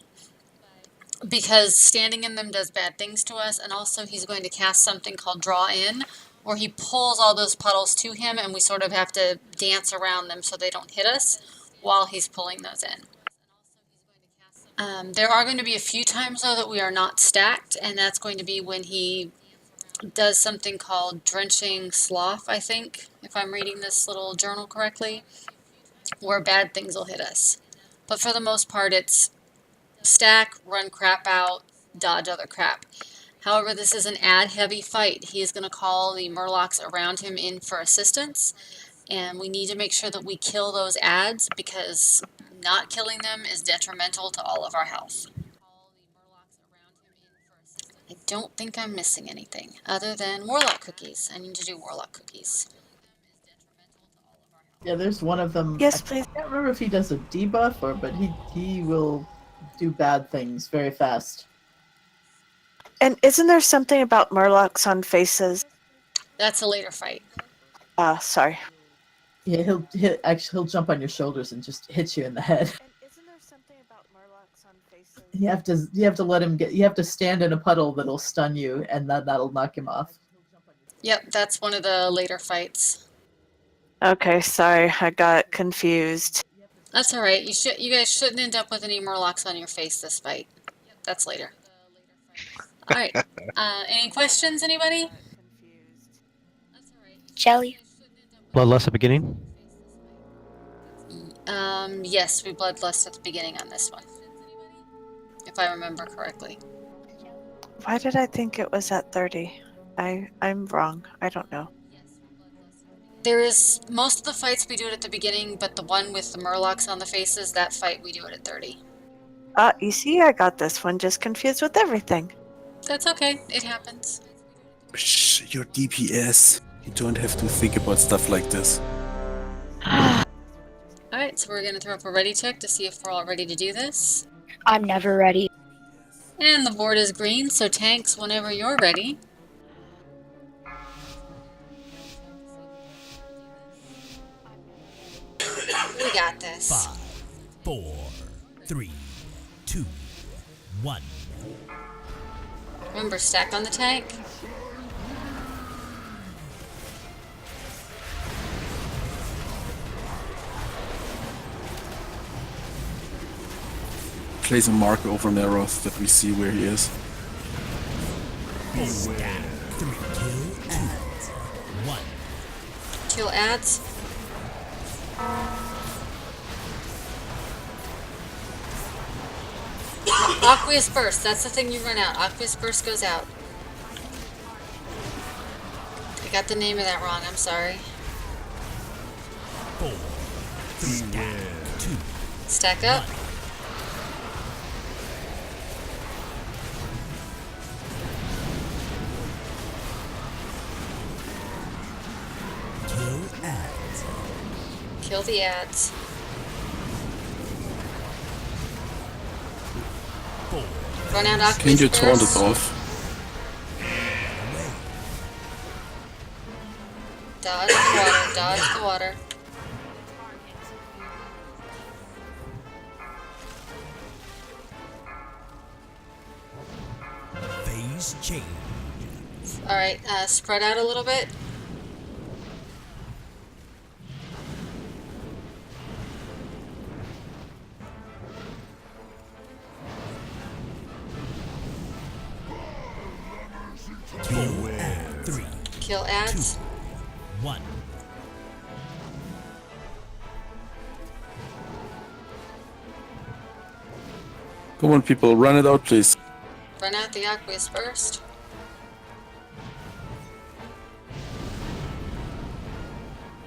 because standing in them does bad things to us. And also he's going to cast something called Draw In, where he pulls all those puddles to him, and we sort of have to dance around them so they don't hit us while he's pulling those in. There are going to be a few times, though, that we are not stacked, and that's going to be when he does something called Drenching Slough, I think if I'm reading this little journal correctly, where bad things will hit us. But for the most part, it's stack, run crap out, dodge other crap. However, this is an ad-heavy fight. He is going to call the Murlocs around him in for assistance, and we need to make sure that we kill those ads because not killing them is detrimental to all of our health. I don't think I'm missing anything other than Warlock cookies. I need to do Warlock cookies.
Yeah, there's one of them.
Yes, please.
I can't remember if he does a debuff but he will do bad things very fast.
And isn't there something about Murlocs on faces?
That's a later fight.
Sorry.
Yeah, he'll jump on your shoulders and just hit you in the head.
And isn't there something about Murlocs on faces?
You have to let him you have to stand in a puddle that'll stun you, and that'll knock him off.
Yep, that's one of the later fights.
Okay, sorry, I got confused.
That's all right. You guys shouldn't end up with any Murlocs on your face this fight. That's later. All right. Any questions, anybody?
Jelly.
Bloodlust at beginning?
Yes, we bloodlust at the beginning on this one, if I remember correctly.
Why did I think it was at 30? I'm wrong. I don't know.
There is most of the fights we do it at the beginning, but the one with the Murlocs on the faces, that fight we do it at 30.
You see, I got this one just confused with everything.
That's okay. It happens.
Shh, you're DPS. You don't have to think about stuff like this.
Alright, so we're going to throw up a ready check to see if we're all ready to do this.
I'm never ready.
And the board is green, so tanks whenever you're ready. We got this.
5, 4, 3, 2, 1.
Remember, stack on the tank.
Place a marker over Neroth that we see where he is.
Stack 3, kill ads. 1.
Kill ads. Aqueous Burst, that's the thing you run out. Aqueous Burst goes out. I got the name of that wrong, I'm sorry.
4, 3, 2.
Stack up.
1. Kill ads.
Kill the ads.
4.
Run out Aqueous
Can you
Burst.
taunt it off?
Dodge the water, dodge the water.
Phase change.
Alright, spread out a little bit.
Beware. 3,
Kill ads.
1.
Come on, people, run it out, please.
Run out the Aqueous Burst.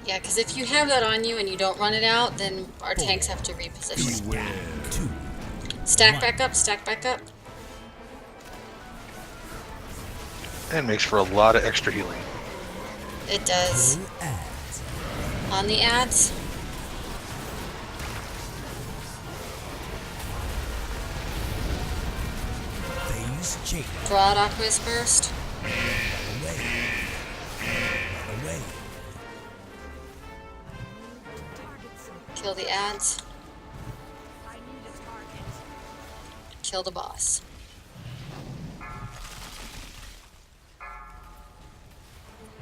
Yeah, because if you have that on you and you don't run it out, then our tanks have to reposition.
Beware. 2.
Stack back up, stack back up.
And makes for a lot of extra healing.
It does.
Kill ads.
On the ads.
Phase change.
Draw out Aqueous Burst.
Away. Away.
Kill the ads. Kill the boss.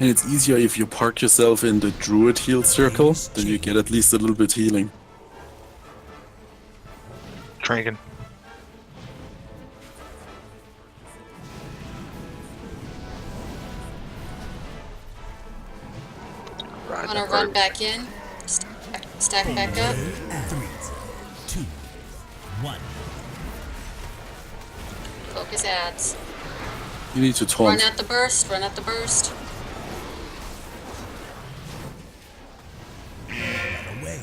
And it's easier if you park yourself in the druid heal circle, then you get at least a little bit healing.
Trankin.
Want to run back in? Stack back up?
3, 2, 1.
Focus ads.
You need to taunt.
Run at the burst, run at the burst.
Run away.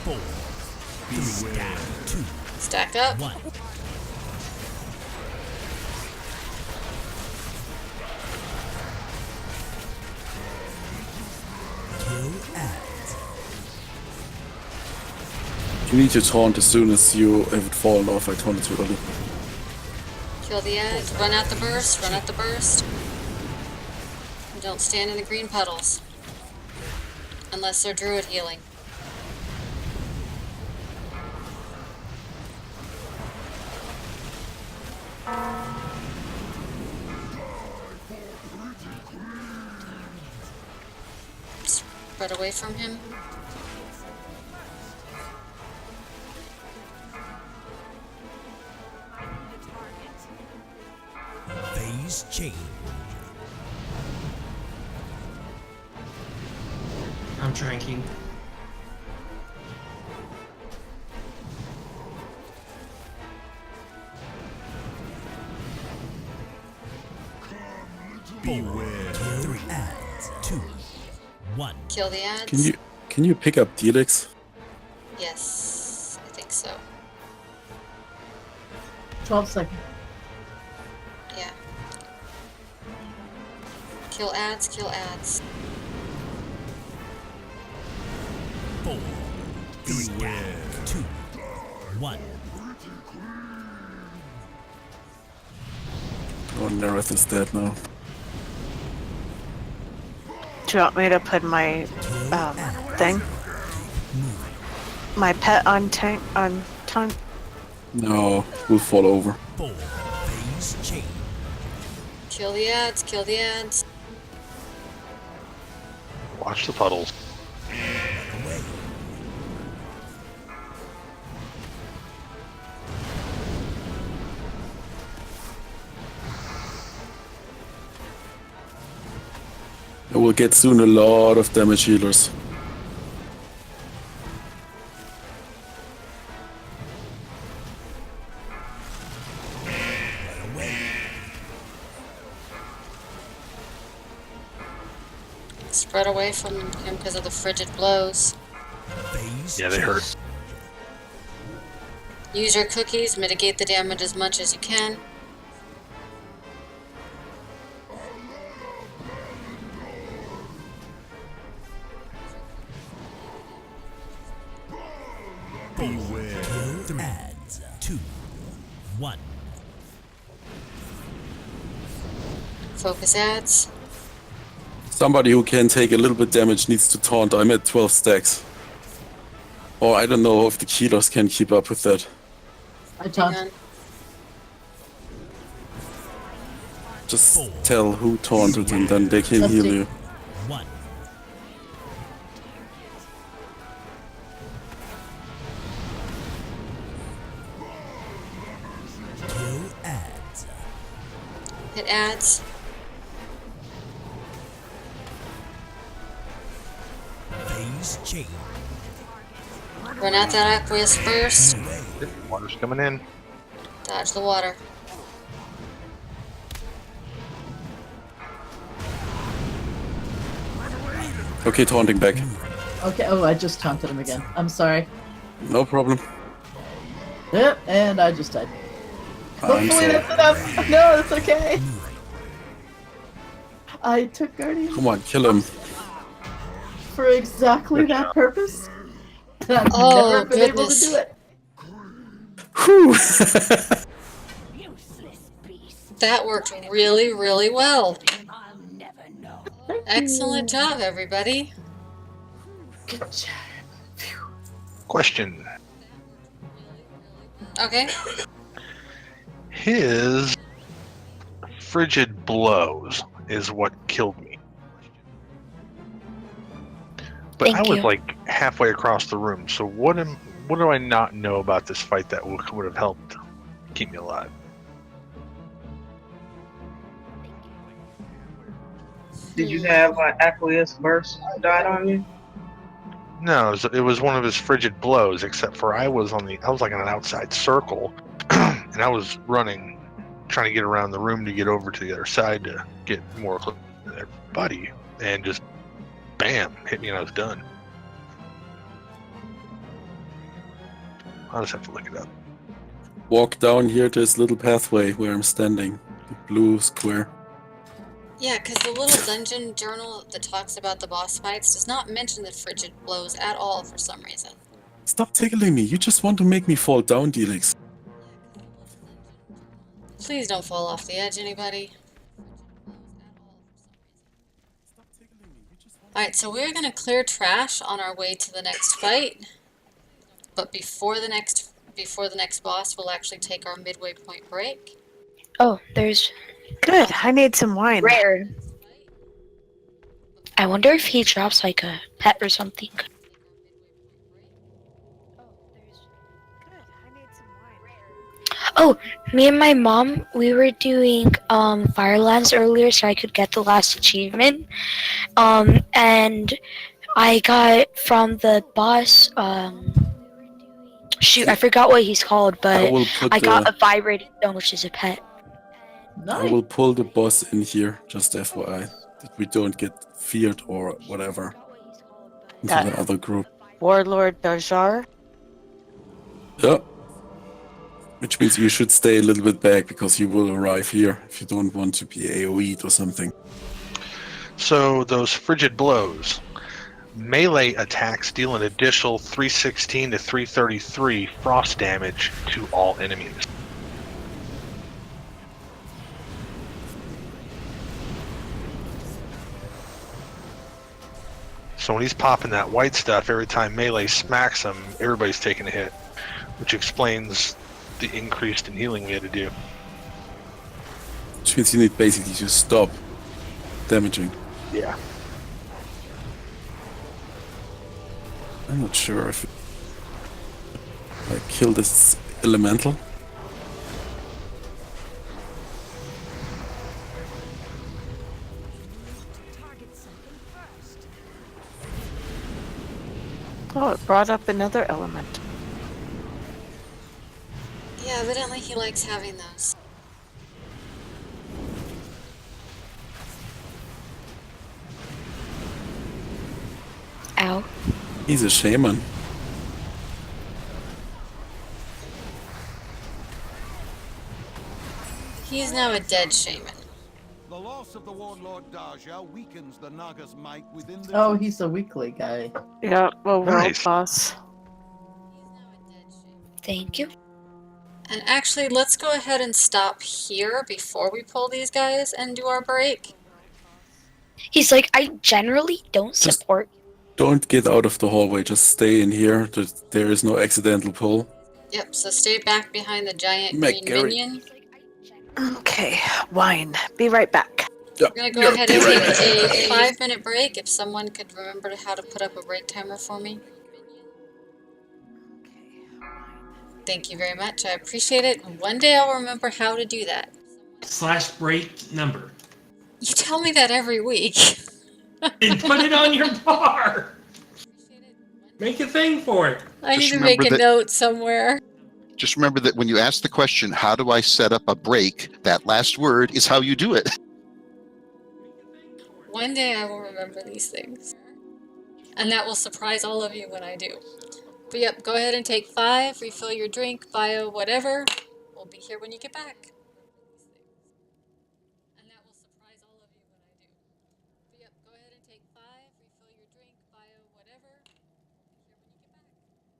4, 3, down, 2,
Stack up.
1. Kill ads.
You need to taunt as soon as you have it fallen off. I taunted too early.
Kill the ads. Run at the burst, run at the burst. And don't stand in the green puddles. Unless they're druid healing. Spread away from him.
Phase change.
I'm tranking.
Beware. 3 ads. 2, 1.
Kill the ads.
Can you pick up Delix?
Yes, I think so.
12 seconds.
Yeah. Kill ads, kill ads.
4, 3 down, 2, 1.
Oh, Nereth is dead now.
Do you want me to put my thing? My pet on tank on taunt?
No, we'll fall over.
4, phase change.
Kill the ads, kill the ads.
Watch the puddles.
Away.
I will get soon a lot of damage healers.
Spread away from him because of the frigid blows.
Phase
Yeah, they hurt.
Use your cookies, mitigate the damage as much as you can.
Beware. Kill ads. 2, 1.
Focus ads.
Somebody who can take a little bit damage needs to taunt. I'm at 12 stacks. Or I don't know if the healers can keep up with that.
I taunt.
Just tell who taunted and then they can heal you.
1. Kill ads.
Hit ads.
Phase change.
Run out that aqueous first.
Water's coming in.
Dodge the water.
Okay, taunting back.
Okay, oh, I just taunted him again. I'm sorry.
No problem.
Yep, and I just died.
I'm
Hopefully
sorry.
that's enough. No, it's okay. I took Guardian
Come on, kill him.
for exactly that purpose. And I've
Oh,
never been able to
goodness.
do it.
Whew.
That worked really, really well. Excellent job, everybody.
Good job.
Question.
Okay.
His frigid blows is what killed me. But
Thank
I was
you.
like halfway across the room, so what do I not know about this fight that would have helped keep me alive?
Did you have an aqueous burst dot on you?
No, it was one of his frigid blows. Except for I was like in an outside circle, and I was running, trying to get around the room to get over to the other side to get more close to their buddy, and just bam, hit me and I was done. I'll just have to look it up.
Walk down here to this little pathway where I'm standing. The blue square.
Yeah, because the little dungeon journal that talks about the boss fights does not mention the frigid blows at all for some reason.
Stop tickling me. You just want to make me fall down, Delix.
Please don't fall off the edge, anybody. Alright, so we're going to clear trash on our way to the next fight. But before the next boss, we'll actually take our midway point break.
Oh, there's...
Good, I need some wine.
Rare. I wonder if he drops like a pet or something. Oh, me and my mom, we were doing Firelands earlier so I could get the last achievement. And I got from the boss, shoot, I forgot what he's called, but I got a vibrating stone, which is a pet.
Nice.
I will pull the boss in here, just FYI, that we don't get feared or whatever into the other group.
Warlord Darjar.
Yeah. Which means you should stay a little bit back because you will arrive here if you don't want to be AoE'd or something.
So those frigid blows. Melee attacks deal an additional 316 to 333 frost damage to all enemies. So when he's popping that white stuff, every time melee smacks him, everybody's taking a hit, which explains the increased in healing we had to do.
Which means you need basically to stop damaging.
Yeah.
I'm not sure if I kill this elemental.
Oh, it brought up another element.
Yeah, evidently he likes having those.
Ow.
He's a shaman.
He's now a dead shaman.
The loss of the warlord Daja weakens the Naga's might within the...
Oh, he's a weekly guy.
Yeah, well,
Nice.
world boss.
Thank you.
And actually, let's go ahead and stop here before we pull these guys and do our break.
He's like, I generally don't
Just
support.
don't get out of the hallway. Just stay in here. There is no accidental pull.
Yep, so stay back behind the giant
Meg,
green
Gary.
minion.
Okay, wine. Be right back.
We're gonna go ahead and take a 5-minute break. If someone could remember how to put up a break timer for me. Thank you very much. I appreciate it. One day I'll remember how to do that.
/break number.
You tell me that every week.
And put it on your bar. Make a thing for it.
I need
Just
to make a
remember that-
note somewhere.
Just remember that when you ask the question, how do I set up a break, that last word is how you do it.
One day I will remember these things. And that will surprise all of you when I do. But yep, go ahead and take 5, refill your drink, bio, whatever. We'll be here when you get back. And that will surprise all of you when I do. But yep, go ahead and take 5, refill your drink, bio, whatever. We'll be here when you get back.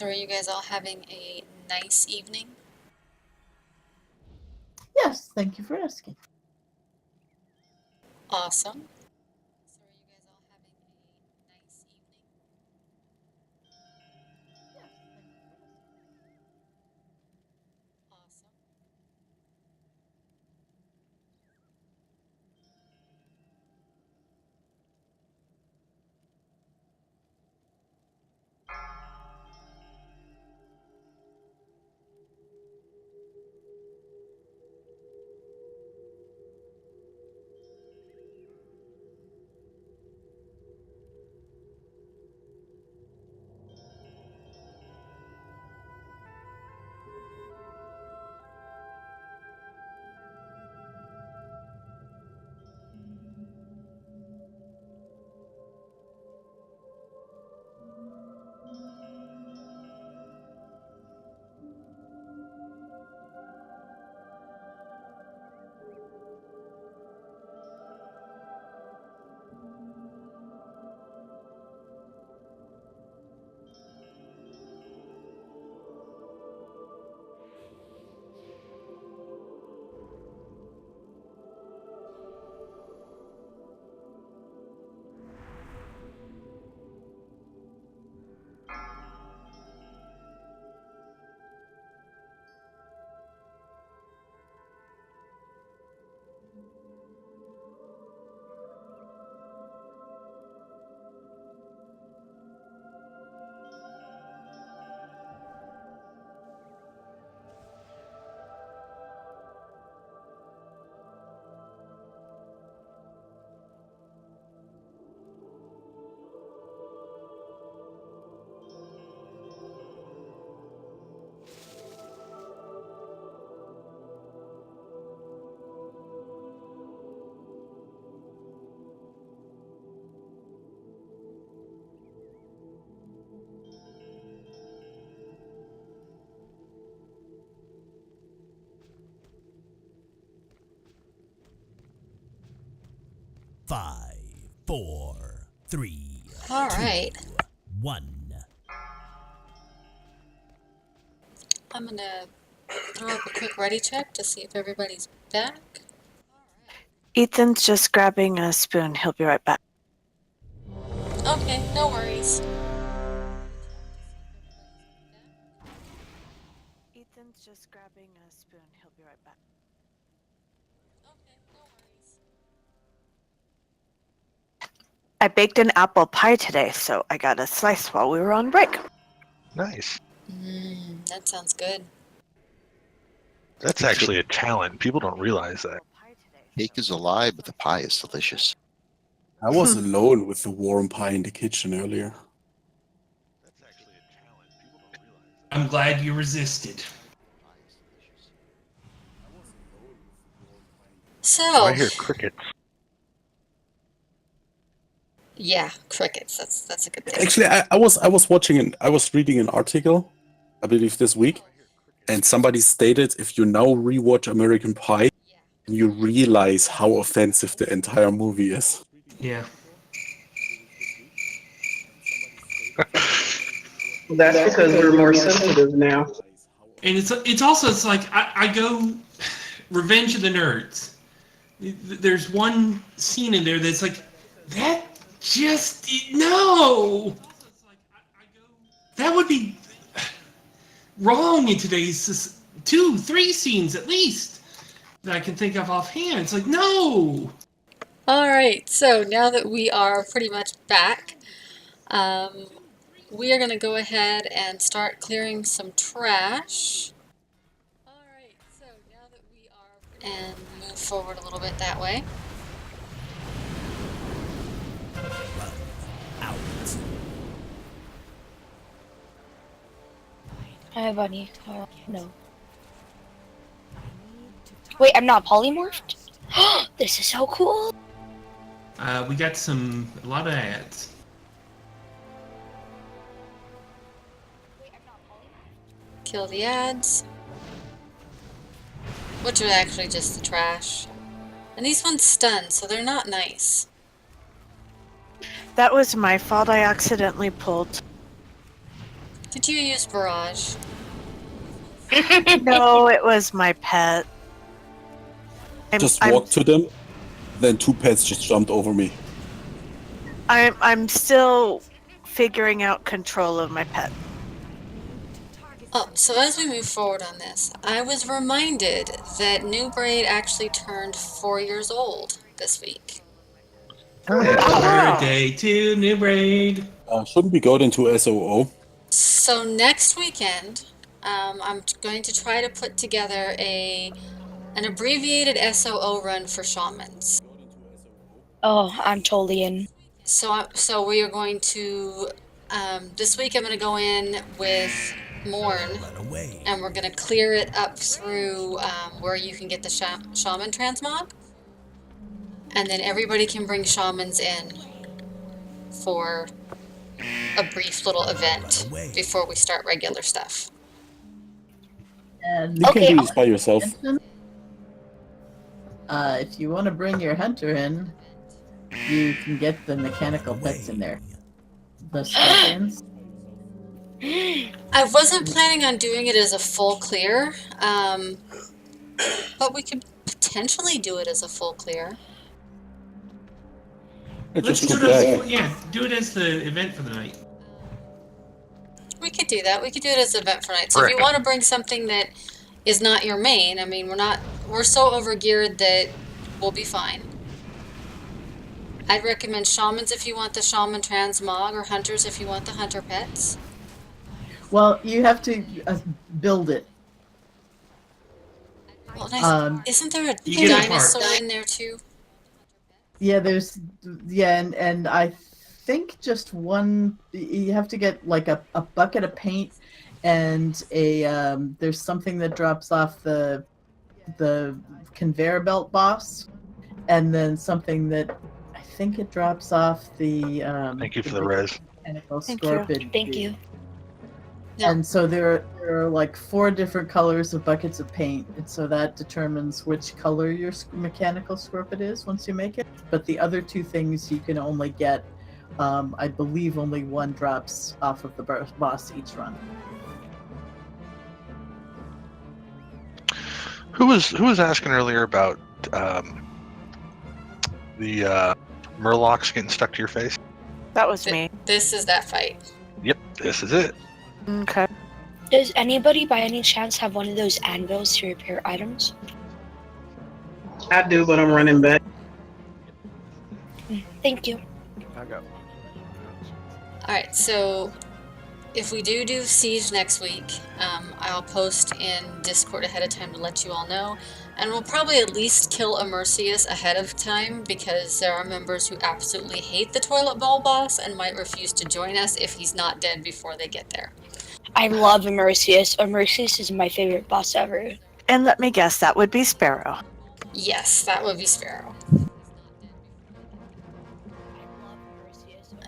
So are you guys all having a nice evening?
Yes, thank you for asking.
Awesome.
Five, four, three,
All right.
1.
I'm gonna throw up a quick ready check to see if everybody's back.
Ethan's just grabbing a spoon. He'll be right back.
Okay, no worries.
Ethan's just grabbing a spoon. He'll be right back. I baked an apple pie today, so I got a slice while we were on break.
Nice.
That sounds good.
That's actually a talent. People don't realize that.
Cake is alive, but the pie is delicious.
I was alone with the warm pie in the kitchen earlier.
I'm glad you resisted.
So,
I hear crickets.
yeah, crickets. That's a good thing.
Actually, I was reading an article, I believe this week, and somebody stated if you now rewatch American Pie, you realize how offensive the entire movie is.
Yeah.
That's because we're more sensitive now.
And it's also like I go Revenge of the Nerds. There's one scene in there that's like that just no. That would be wrong in today's 2-3 scenes at least that I can think of offhand. It's like no.
All right, so now that we are pretty much back, we are going to go ahead and start clearing some trash. All right, so now that we are and move forward a little bit that way.
Hi, Bunny. No. Wait, I'm not polymorphed? This is so cool!
We got a lot of ads.
Kill the ads. Which are actually just the trash. And these ones stun, so they're not nice.
That was my fault. I accidentally pulled.
Did you use Barrage?
No, it was my pet.
Just walked to them, then 2 pets just jumped over me.
I'm still figuring out control of my pet.
Oh, so as we move forward on this, I was reminded that Noob Raid actually turned 4 years old this week.
Happy birthday to Noob Raid!
Shouldn't we go into SOO?
So next weekend, I'm going to try to put together an abbreviated SOO run for shamans.
Oh, I'm totally in.
So we are going to this week. I'm going to go in with Morn, and we're going to clear it up through where you can get the shaman transmog, and then everybody can bring shamans in for a brief little event before we start regular stuff.
And
You can do this by yourself.
If you want to bring your hunter in, you can get the mechanical pets in there. The scorpions.
I wasn't planning on doing it as a full clear, but we could potentially do it as a full clear.
Let's do it as the event for the night.
We could do that. We could do it as an event for night. So if you want to bring something that is not your main, I mean, we're so overgeared that we'll be fine. I'd recommend shamans if you want the shaman transmog, or hunters if you want the hunter pets.
Well, you have to build it.
Well, isn't there a dinosaur in there too?
Yeah, and I think just one. You have to get like a bucket of paint, and there's something that drops off the conveyor belt boss, and then something that I think it drops off the.
Thank you for the res.
Scorpion.
Thank you.
And so there are like 4 different colors of buckets of paint, and so that determines which color your mechanical scorpion is once you make it. But the other 2 things you can only get, I believe, only 1 drops off of the boss each run.
Who was asking earlier about the Murlocs getting stuck to your face?
That was me.
This is that fight.
Yep, this is it.
Okay.
Does anybody by any chance have one of those anvils to repair items?
I do, but I'm running back.
Thank you.
I got
Alright, so if we do Siege next week, I'll post in Discord ahead of time to let you all know. And we'll probably at least kill a Mercius ahead of time, because there are members who absolutely hate the toilet bowl boss and might refuse to join us if he's not dead before they get there.
I love Mercius. Mercius is my favorite boss ever.
And let me guess, that would be Sparrow.
Yes, that would be Sparrow.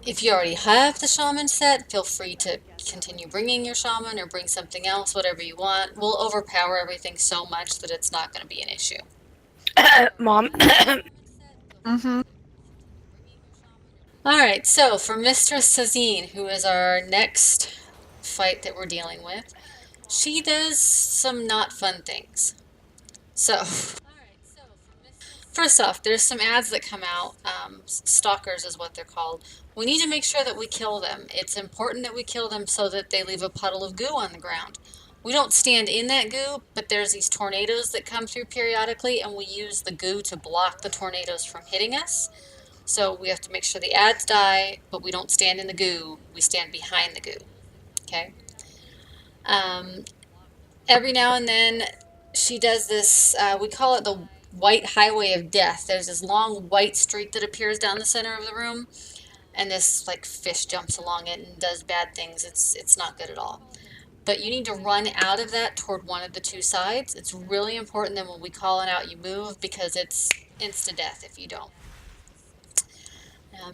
If you already have the shaman set, feel free to continue bringing your shaman or bring something else, whatever you want. We'll overpower everything so much that it's not going to be an issue.
Mom.
Mm-hmm.
Alright, so for Mistress Sazine, who is our next fight that we're dealing with, she does some not fun things. So, first off, there's some ads that come out. Stalkers is what they're called. We need to make sure that we kill them. It's important that we kill them so that they leave a puddle of goo on the ground. We don't stand in that goo, but there's these tornadoes that come through periodically, and we use the goo to block the tornadoes from hitting us. So we have to make sure the ads die, but we don't stand in the goo. We stand behind the goo. Okay? Every now and then, she does this, we call it the white highway of death. There's this long white streak that appears down the center of the room, and this like fish jumps along it and does bad things. It's not good at all. But you need to run out of that toward one of the 2 sides. It's really important that when we call it out, you move, because it's insta-death if you don't.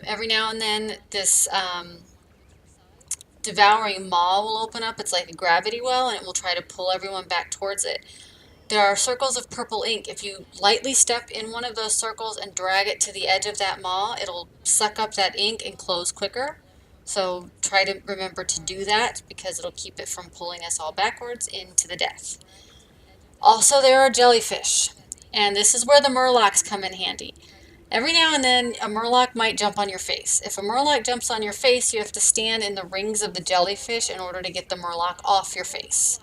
Every now and then, this devouring maw will open up. It's like a gravity well, and it will try to pull everyone back towards it. There are circles of purple ink. If you lightly step in one of those circles and drag it to the edge of that maw, it'll suck up that ink and close quicker. So try to remember to do that because it'll keep it from pulling us all backwards into the death. Also, there are jellyfish, and this is where the murlocs come in handy. Every now and then, a murloc might jump on your face. If a murloc jumps on your face, you have to stand in the rings of the jellyfish in order to get the murloc off your face.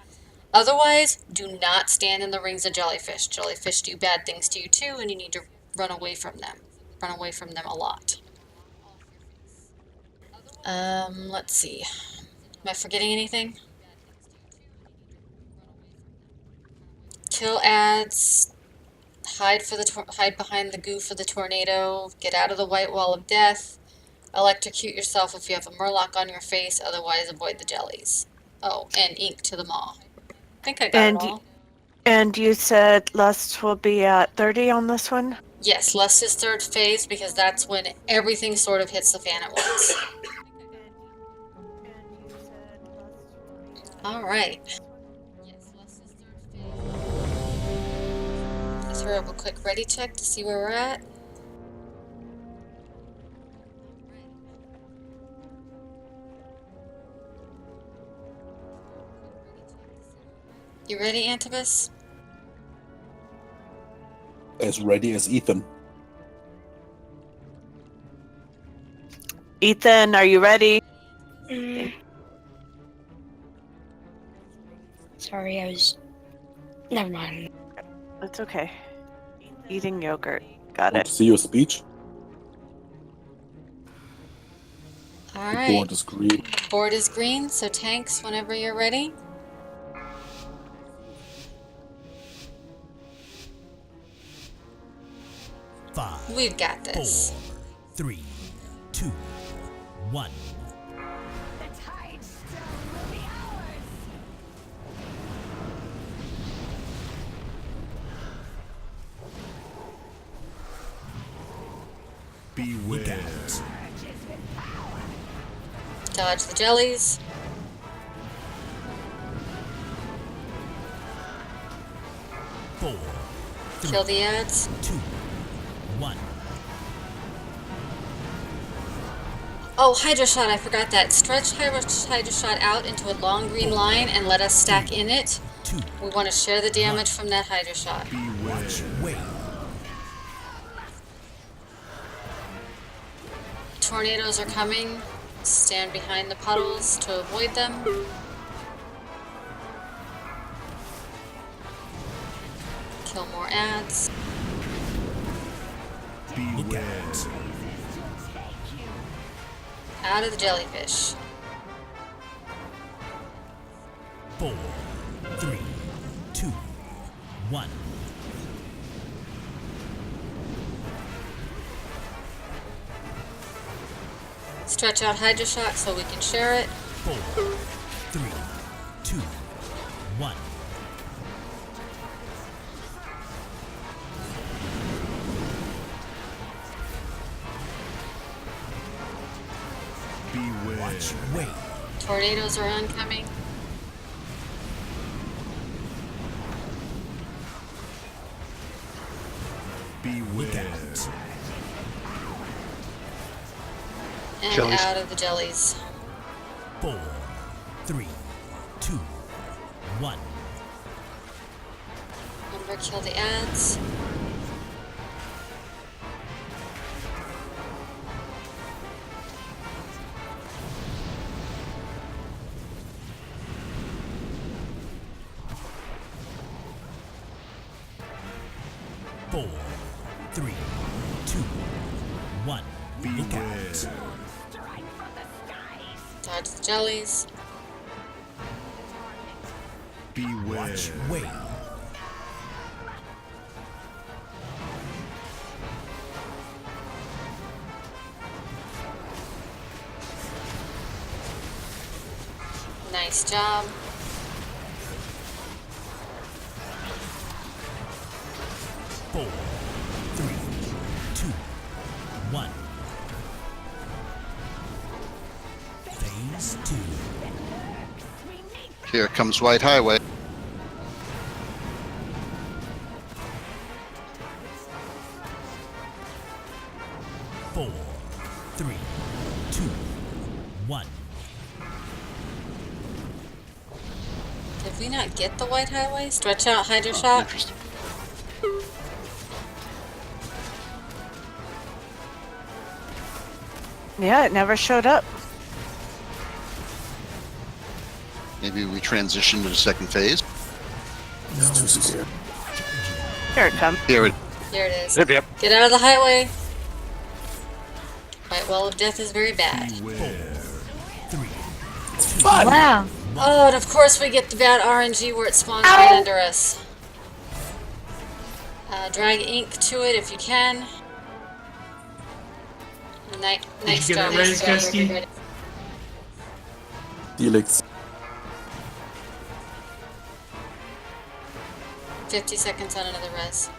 Otherwise, do not stand in the rings of jellyfish. Jellyfish do bad things to you too, and you need to run away from them. Run away from them a lot. Let's see. Am I forgetting anything? Kill ads. Hide behind the goo for the tornado. Get out of the white wall of death. Electrocute yourself if you have a murloc on your face. Otherwise, avoid the jellies. Oh, and ink to the maw. I think I got it all.
And you said Lust will be at 30 on this one?
Yes, Lust is third phase because that's when everything sort of hits the fan at once. Alright. Throw up a quick ready check to see where we're at. You ready, Antibus?
As ready as Ethan.
Ethan, are you ready?
Sorry, I was. Never mind.
It's okay. Eating yogurt. Got
Want
it.
to see your speech? The
Alright.
board is green.
Board is green, so tanks whenever you're ready.
Five,
We've got this.
4, 3, 2, 1.
Beware.
Dodge the jellies.
Four,
Kill the ads.
2, 1.
Oh, Hydra Shot, I forgot that. Stretch Hydra Shot out into a long green line and let us stack in it. We want to share the damage from that Hydra Shot.
Wait.
Tornadoes are coming. Stand behind the puddles to avoid them. Kill more ads.
Beware.
Out of the jellyfish.
4, 3, 2, 1.
Stretch out Hydra Shot so we can share it.
4, 3, 2, 1.
Beware.
Wait.
Tornadoes are oncoming.
Beware.
And
Jellies.
out of the jellies.
4, 3, 2, 1.
Remember, kill the ads.
Four, 3, 2, 1. Look out.
Dodge the jellies.
Beware.
Wait.
Nice job.
Four, 3, 2, 1. Phase 2.
Here comes White Highway.
Four, 3, 2, 1.
Did we not get the white highway? Stretch out Hydro Shot?
Interesting.
Yeah, it never showed up.
Maybe we transition to the second phase.
It's too scared.
Here it comes.
Here it.
Here it is.
Yep.
Get out of the highway. White Wall of Death is very bad.
4, 3,
Wow.
Oh, and of course we get the bad RNG where it spawns right under us. Drag ink to it if you can. Nice
you get
job.
it
Nice
ready,
job.
Gusty?
Felix.
50 seconds on another res.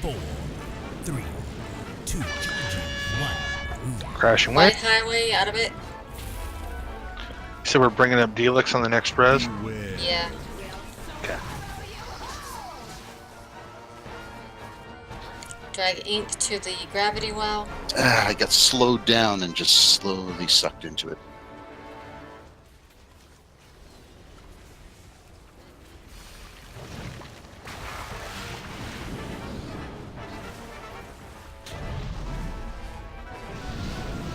Four, 3, 2, 1.
Crashing away.
White highway, out of it.
So we're bringing up Delix on the next res.
Yeah.
Okay.
Drag ink to the gravity well.
I got slowed down and just slowly sucked into it.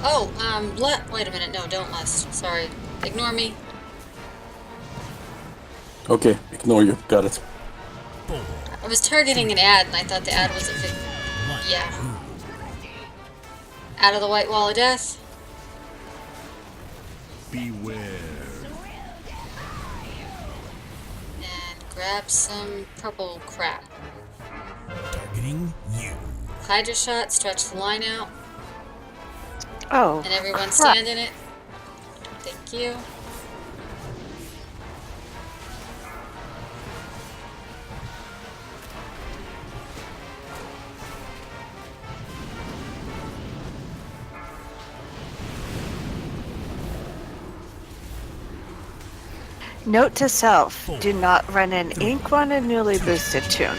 Oh, wait a minute. No, don't lust. Sorry. Ignore me.
Okay, ignore you. Got it.
I was targeting an ad and I thought the ad was at 50. Yeah. Out of the White Wall of Death.
Beware.
And grab some purple crap.
Targeting you.
Hydra Shot, stretch the line out.
Oh.
And everyone
crap.
stand in it. Thank you.
Note to self, do not run an ink on a newly boosted tune.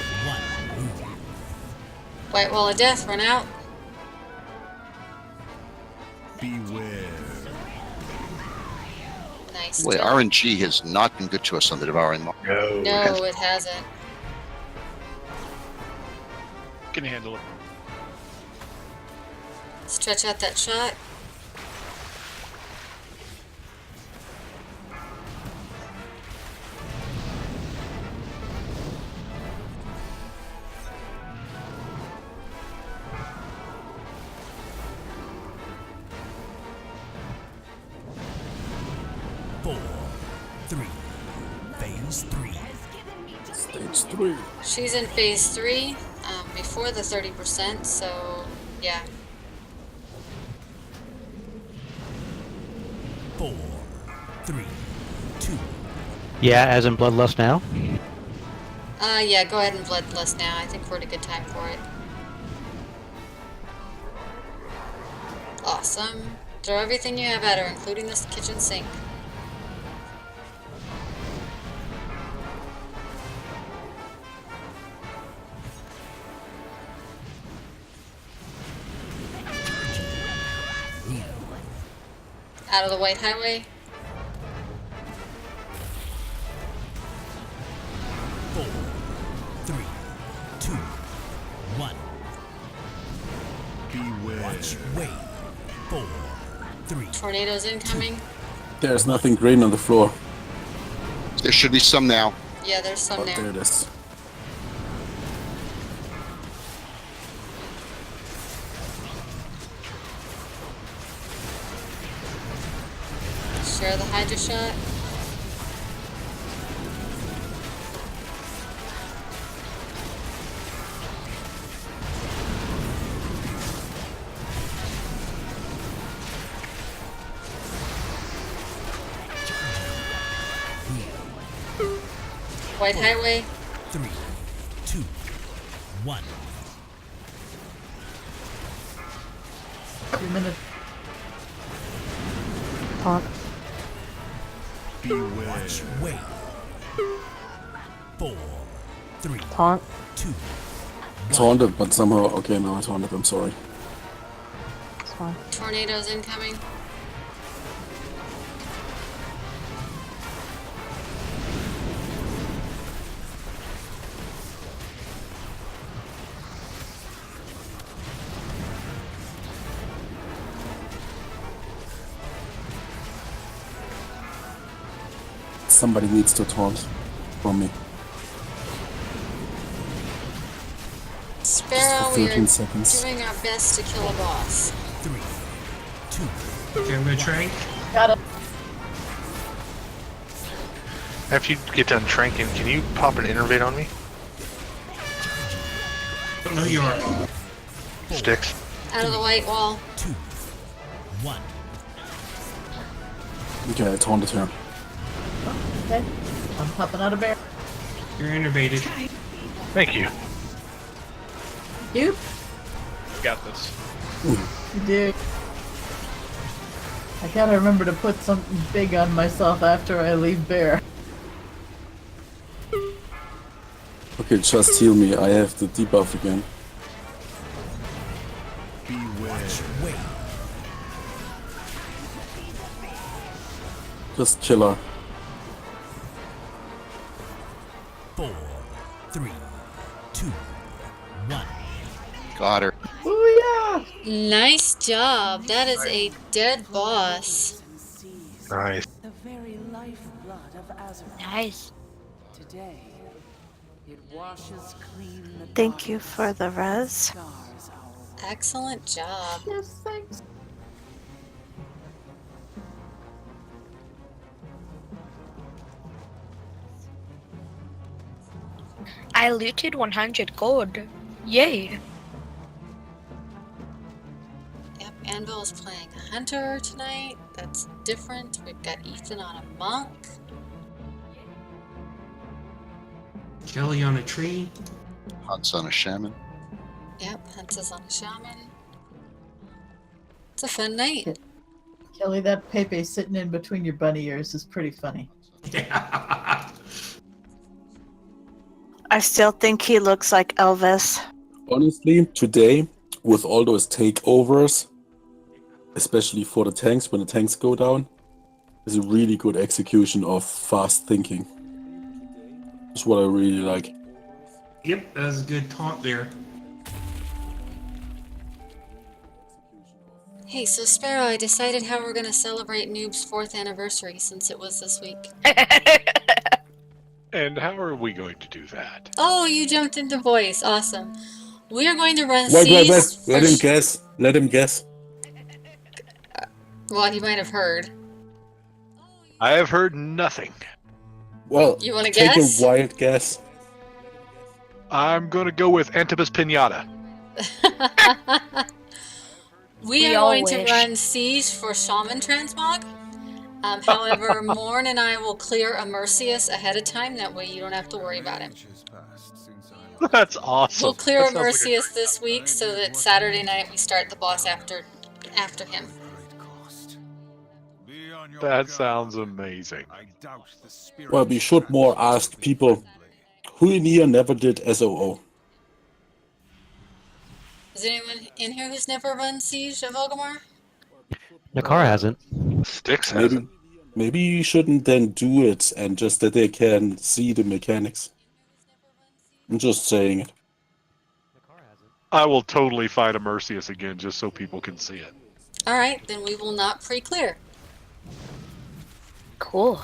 White Wall of Death, run out.
Beware.
Nice.
Boy, RNG has not been good to us on the devouring maw.
No, it hasn't.
Can handle it.
Stretch out that shot.
Phase 3.
Stage 3.
She's in phase 3, before the 30%, so yeah.
4, 3, 2.
Yeah, as in Bloodlust now.
Yeah, go ahead and Bloodlust now. I think we're at a good time for it. Awesome. Throw everything you have at her, including this kitchen sink. Out of the white highway.
4, 3, 2, 1.
Beware.
Watch, wait. 4, 3.
Tornadoes incoming.
There's nothing green on the floor.
There should be some now.
Yeah, there's some
Oh,
there.
there it is.
Share the Hydra Shot. White highway.
3, 2, 1.
2 minutes.
Pop.
Beware.
Watch, wait. 4, 3,
Taunt.
2.
Taunted, but somehow. Okay, no, I taunted. I'm sorry.
It's fine.
Tornadoes incoming.
Somebody needs to taunt from me.
Sparrow,
for
we are
13 seconds.
doing our best to kill a boss.
3, 2.
Okay, I'm gonna try.
Got it.
After you get done tranking, can you pop an innervate on me?
Don't know you are.
Sticks.
Out of the white wall.
2, 1.
Okay, I taunted her.
Okay. I'm popping out of bear.
You're innervated.
Thank you.
You?
Got this.
You do. I gotta remember to put something big on myself after I leave bear.
Okay, just heal me. I have the debuff again.
Wait.
Just kill her.
4, 3, 2, 1.
Got her.
Booyah!
Nice job. That is a dead boss.
Nice.
The very lifeblood of Azeroth.
Nice.
Today, it washes clean the
Thank you for the res.
scars our
Excellent job.
Yes, thanks.
I looted 100 gold. Yay.
Yep, Anvil is playing a hunter tonight. That's different. We've got Ethan on a monk.
Kelly on a tree.
Hunt's on a shaman.
Yep, Hunt's is on a shaman. It's a fun night.
Kelly, that Pepe sitting in between your bunny ears is pretty funny.
I still think he looks like Elvis.
Honestly, today, with all those takeovers, especially for the tanks, when the tanks go down, is a really good execution of fast thinking. That's what I really like.
Yep, that was a good taunt there.
Hey, so Sparrow, I decided how we're gonna celebrate Noob's 4th anniversary since it was this week.
And how are we going to do that?
Oh, you jumped into voice. Awesome. We are going to run
Wait.
C's
Let him guess. Let him guess.
Well, he might have heard.
I have heard nothing.
Well,
You wanna
take
guess?
a wild guess.
I'm going to go with Antibus Pinata.
We are
all
going to
wish.
run Siege for Shaman Transmog. However, Morn and I will clear a Mercius ahead of time. That way you don't have to worry about him.
That's awesome.
We'll clear
That
a
sounds like
Mercius this week so that Saturday night we start the boss after him.
That sounds amazing.
Well, we should more ask people who in here never did SOO.
Is anyone in here who's never run Siege of Orgrimmar?
Nakar hasn't.
Sticks hasn't.
Maybe you shouldn't then do it and just that they can see the mechanics. I'm just saying it.
I will totally fight a Mercius again just so people can see it.
Alright, then we will not pre-clear.
Cool.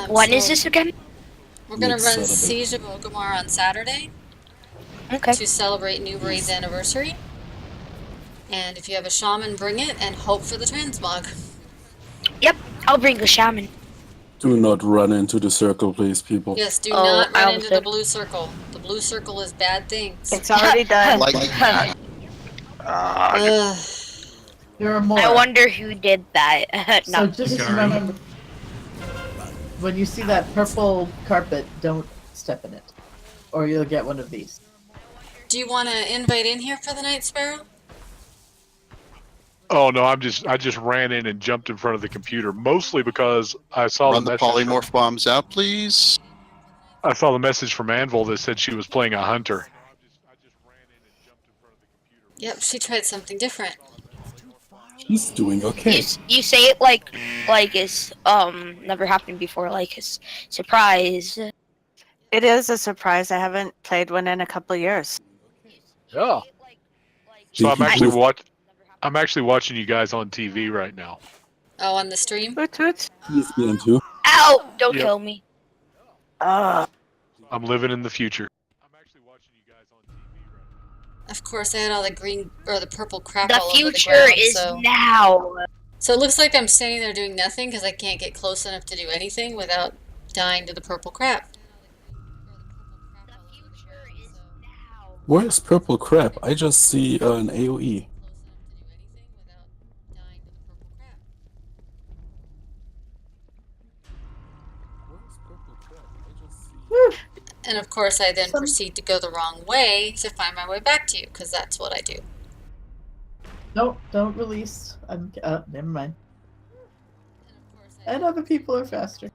When is
so
this again?
We're going to
Next
run
Saturday.
Siege of Orgrimmar on Saturday
Okay.
to celebrate New Raid's anniversary. And if you have a shaman, bring it and hope for the transmog.
Yep, I'll bring the shaman.
Do not run into the circle, please, people.
Yes, do
Oh,
not
I
run
almost
into the
did.
blue circle. The blue circle is bad things.
It's already done.
Like,
Ugh.
There are more.
I wonder who did that.
So
No.
just
Sorry.
remember, when you see that purple carpet, don't step in it, or you'll get one of these.
Do you want to invite in here for the night, Sparrow?
Oh no, I just ran in and jumped in front of the computer, mostly because I saw
run the
message from-
polymorph bombs out, please.
I saw the message from Anvil that said she was playing a hunter.
Yep, she tried something different.
She's doing okay.
You say it like it's never happened before, like it's surprise.
It is a surprise. I haven't played one in a couple years.
Yeah. So I'm actually watching you guys on TV right now.
Oh, on the stream?
Toot toot.
ESPN 2.
Ow! Don't
Yep.
kill me.
Ah.
I'm living in the future.
Of course, I had all the green or the purple crap
The
all over the
future
ground.
is
So
now.
So it looks like I'm standing there doing nothing because I can't get close enough to do anything without dying to the purple crap.
Where's purple crap? I just see an AoE.
And of course, I then proceed to go the wrong way to find my way back to you because that's what I do.
Nope, don't release. Never mind. And other people are faster.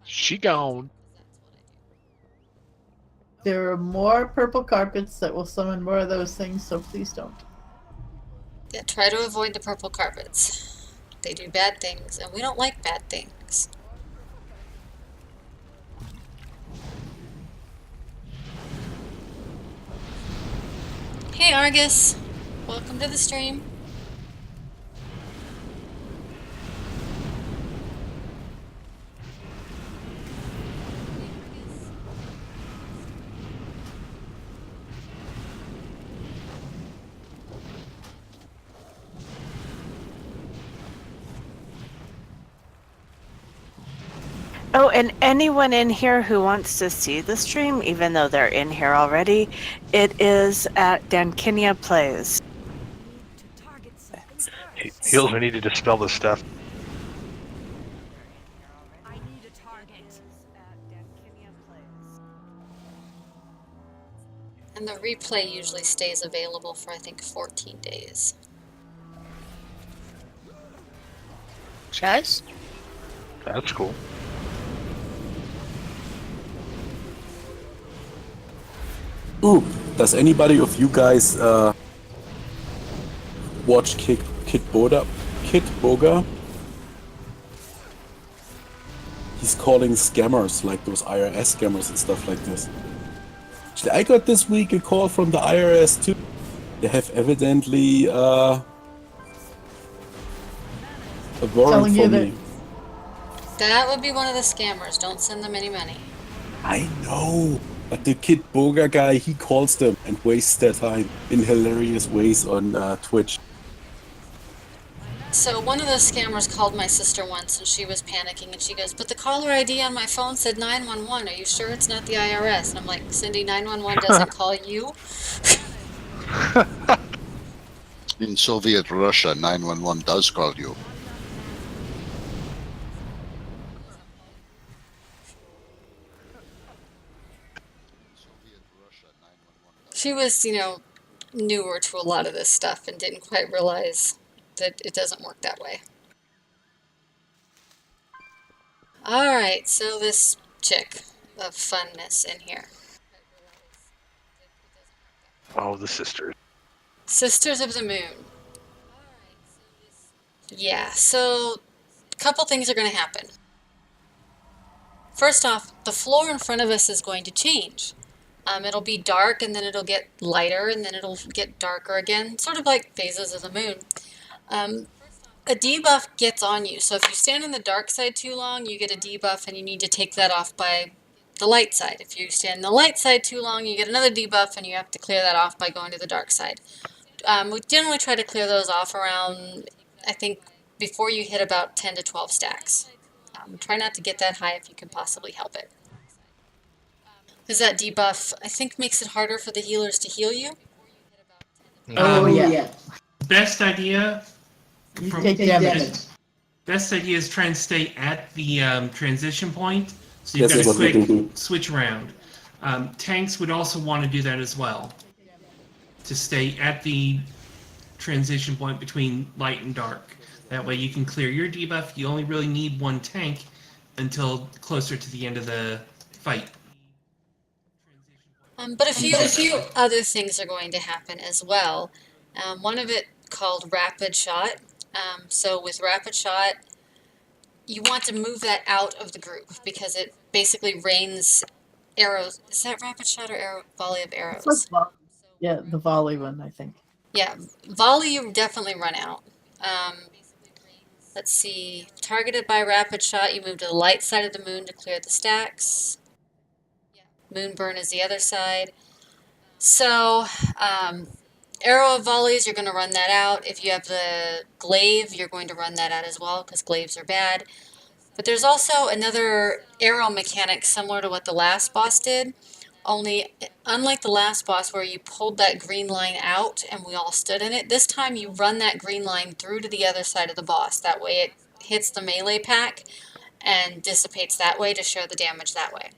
She gone.
There are more purple carpets that will summon more of those things, so please don't.
Yeah, try to avoid the purple carpets. They do bad things, and we don't like bad things. Hey Argus, welcome to the stream.
Oh, and anyone in here who wants to see the stream, even though they're in here already, it is at Dankinia Plays.
Heels, we need to dispel this stuff.
And the replay usually stays available for, I think, 14 days.
Chest?
That's cool.
Ooh, does anybody of you guys watch Kid Boga? He's calling scammers, like those IRS scammers and stuff like this. Actually, I got this week a call from the IRS too. They have evidently a warrant for me.
That would be one of the scammers. Don't send them any money.
I know, but the Kid Boga guy, he calls them and wastes their time in hilarious ways on Twitch.
So one of those scammers called my sister once and she was panicking and she goes, but the caller ID on my phone said 911. Are you sure it's not the IRS? And I'm like, Cindy, 911 doesn't call you?
In Soviet Russia, 911 does call you.
She was, newer to a lot of this stuff and didn't quite realize that it doesn't work that way. Alright, so this chick of funness in here.
Oh, the sisters.
Sisters of the Moon. Yeah, so a couple things are going to happen. First off, the floor in front of us is going to change. It'll be dark and then it'll get lighter and then it'll get darker again, sort of like phases of the moon. A debuff gets on you, so if you stand on the dark side too long, you get a debuff and you need to take that off by the light side. If you stand on the light side too long, you get another debuff and you have to clear that off by going to the dark side. We generally try to clear those off around, I think, before you hit about 10 to 12 stacks. Try not to get that high if you can possibly help it. Because that debuff, I think, makes it harder for the healers to heal you.
Oh, yeah.
Best idea...
Take damage.
Best idea is try and stay at the transition point, so you've
Yes,
got a
that's what we
quick
do.
switch around. Tanks would also want to do that as well, to stay at the transition point between light and dark. That way you can clear your debuff. You only really need one tank until closer to the end of the fight.
But a few other things are going to happen as well. One of it called rapid shot. So with rapid shot, you want to move that out of the group because it basically rains arrows. Is that rapid shot or volley of
It's like
arrows?
yeah, the volley one, I think.
Yeah, volley you definitely run out. Let's see. Targeted by rapid shot, you move to the light side of the moon to clear the stacks. Moonburn is the other side. So, arrow of volleys, you're going to run that out. If you have the glaive, you're going to run that out as well because glaives are bad. But there's also another arrow mechanic similar to what the last boss did. Only, unlike the last boss where you pulled that green line out and we all stood in it, this time you run that green line through to the other side of the boss. That way it hits the melee pack and dissipates that way to share the damage that way.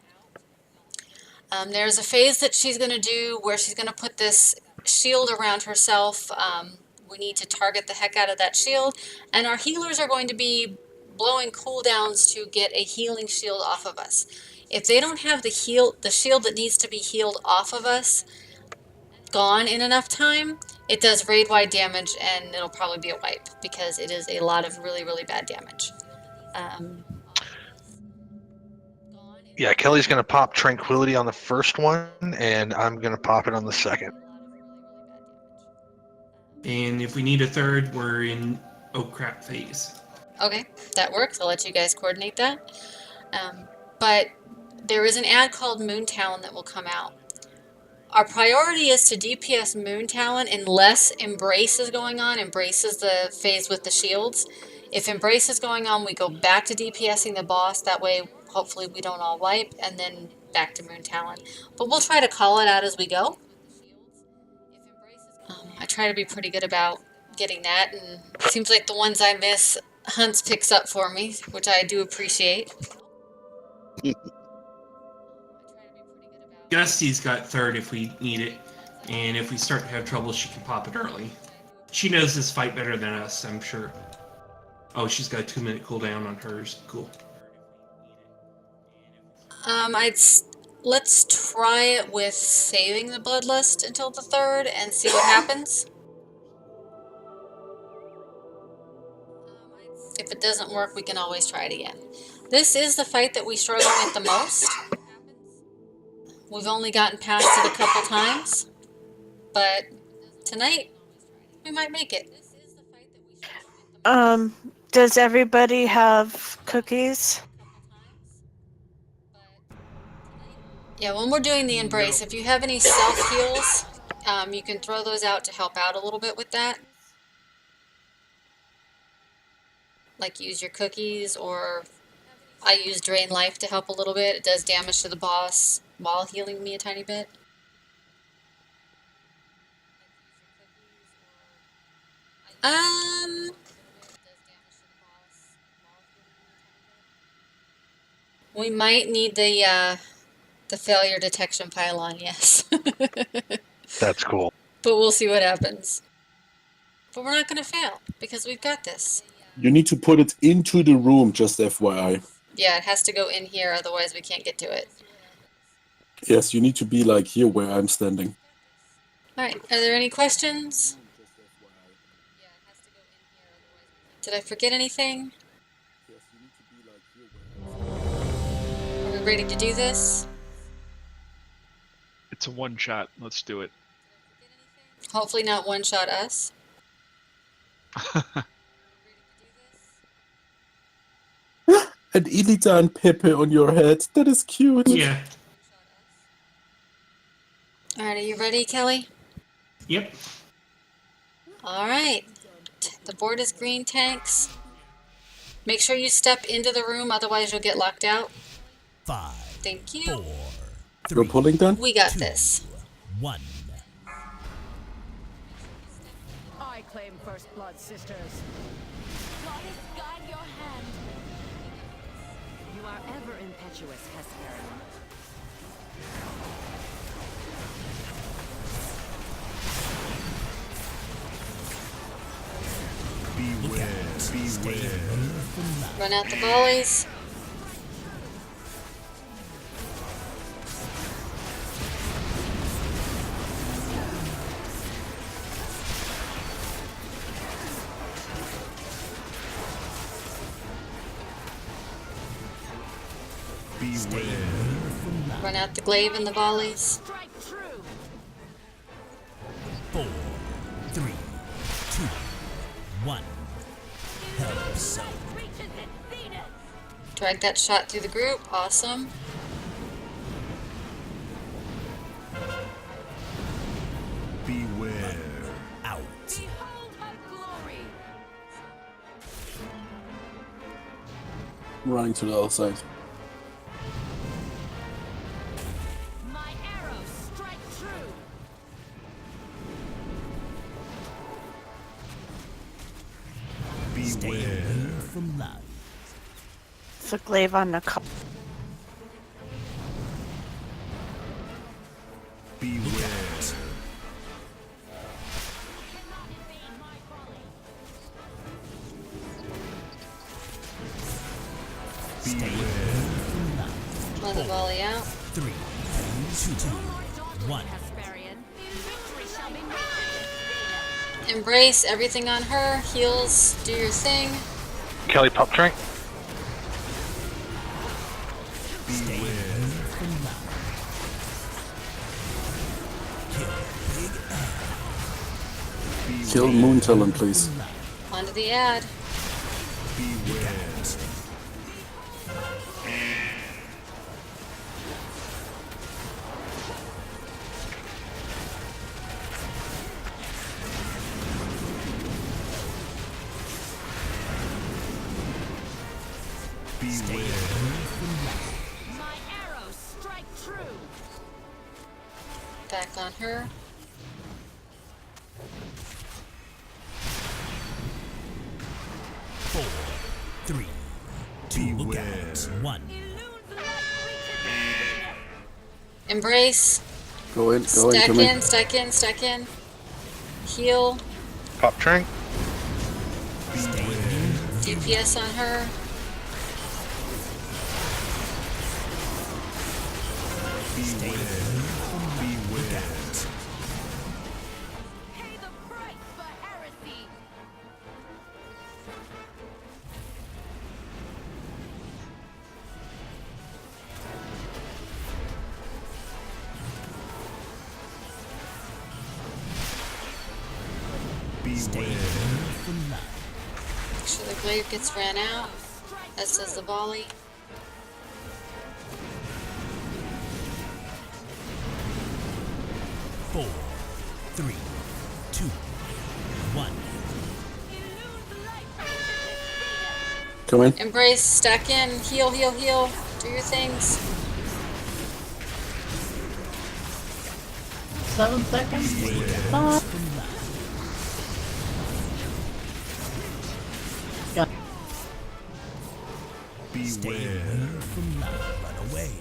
There's a phase that she's going to do where she's going to put this shield around herself. We need to target the heck out of that shield, and our healers are going to be blowing cooldowns to get a healing shield off of us. If they don't have the shield that needs to be healed off of us gone in enough time, it does raid-wide damage, and it'll probably be a wipe because it is a lot of really, really bad damage.
Yeah, Kelly's going to pop Tranquility on the first one, and I'm going to pop it on the second.
And if we need a third, we're in oh crap phase.
Okay, that works. I'll let you guys coordinate that. But there is an ad called Moon Talon that will come out. Our priority is to DPS Moon Talon unless Embrace is going on. Embrace is the phase with the shields. If Embrace is going on, we go back to DPSing the boss. That way, hopefully, we don't all wipe, and then back to Moon Talon. But we'll try to call it out as we go. I try to be pretty good about getting that, and it seems like the ones I miss, Hunts picks up for me, which I do appreciate.
Gusty's got third if we need it, and if we start to have trouble, she can pop it early. She knows this fight better than us, I'm sure. Oh, she's got a 2-minute cooldown on hers. Cool.
Let's try it with saving the Bloodlust until the third and see what happens. If it doesn't work, we can always try it again. This is the fight that we struggle with the most. We've only gotten past it a couple times, but tonight we might make it.
Does everybody have cookies?
Yeah, when we're doing the Embrace, if you have any self-heals, you can throw those out to help out a little bit with that. Like use your cookies, or I use Drain Life to help a little bit. It does damage to the boss while healing me a tiny bit. We might need the failure detection pylon, yes.
That's cool.
But we'll see what happens. But we're not going to fail, because we've got this.
You need to put it into the room, just FYI.
Yeah, it has to go in here, otherwise we can't get to it.
Yes, you need to be like here where I'm standing.
Alright, are there any questions? Did I forget anything? Are we ready to do this?
It's a one-shot. Let's do it.
Hopefully not one-shot us.
An Illidan Pepe on your head. That is cute.
Yeah.
Alright, are you ready, Kelly?
Yep.
Alright. The board is green tanks. Make sure you step into the room, otherwise you'll get locked out.
5.
Thank you.
4.
You're pulling done?
We got this.
1.
I claim first blood, sisters.
Goddess, guide your hand. You are ever impetuous, Hesperian.
Beware.
Run out the volleys. Run out the glaive and the volleys.
4, 3, 2, 1. Help zone.
Drag that shot through the group. Awesome.
Beware. Out.
I'm running to the other side.
My arrows strike true.
Beware from life.
It's a glaive on the cup.
Beware.
Throw the volley out.
3, 2, 1.
Embrace everything on her. Heals. Do your thing.
Kelly pop drink.
Kill Moon Talon, please.
Onto the ad.
My arrows strike true.
Back on her.
Four, 3, 2, look out. 1.
Embrace.
Go in, go in,
Stack
come in.
in, stack in, stack in. Heal.
Pop drink.
DPS on her.
Pay the price for heresy.
Make sure the glaive gets ran out. As does the volley.
Four, 3, 2, 1.
Come in.
Embrace, stack in, heal, heal, heal. Do your things.
7 seconds. 5. Got it.
Beware from life. Run away.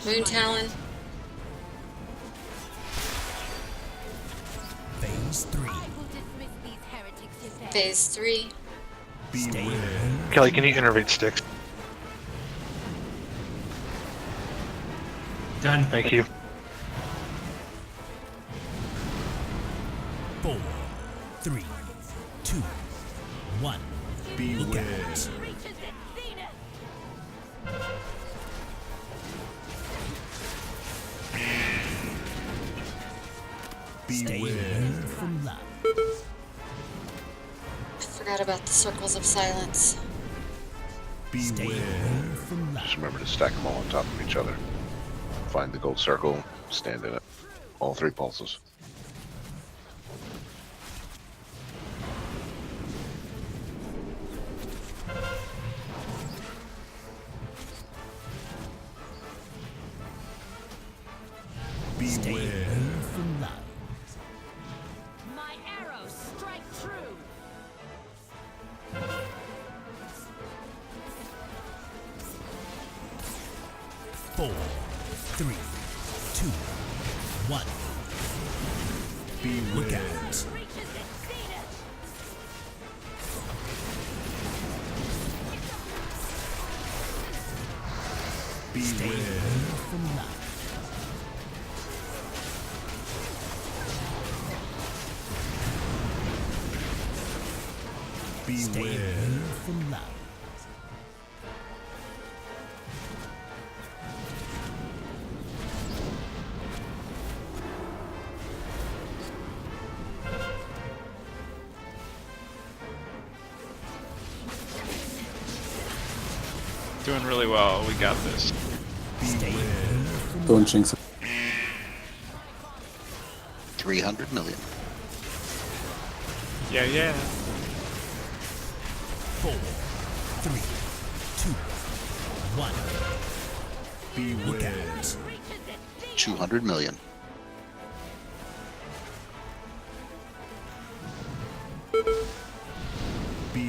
Moon Talon.
Phase 3.
Phase 3.
Kelly, can you innervate sticks?
Done.
Thank you.
4, 3, 2, 1. Look out. Beware from life.
I forgot about the circles of silence.
Beware from life.
Just remember to stack them all on top of each other. Find the gold circle, stand in it. All 3 pulses.
Beware from life.
My arrows strike true.
4, 3, 2, 1. Look out. Beware from life. Stay away from love.
Doing really well. We got this.
Don't jinx it.
300 million.
Yeah, yeah.
4, 3, 2, 1. Look out.
200 million.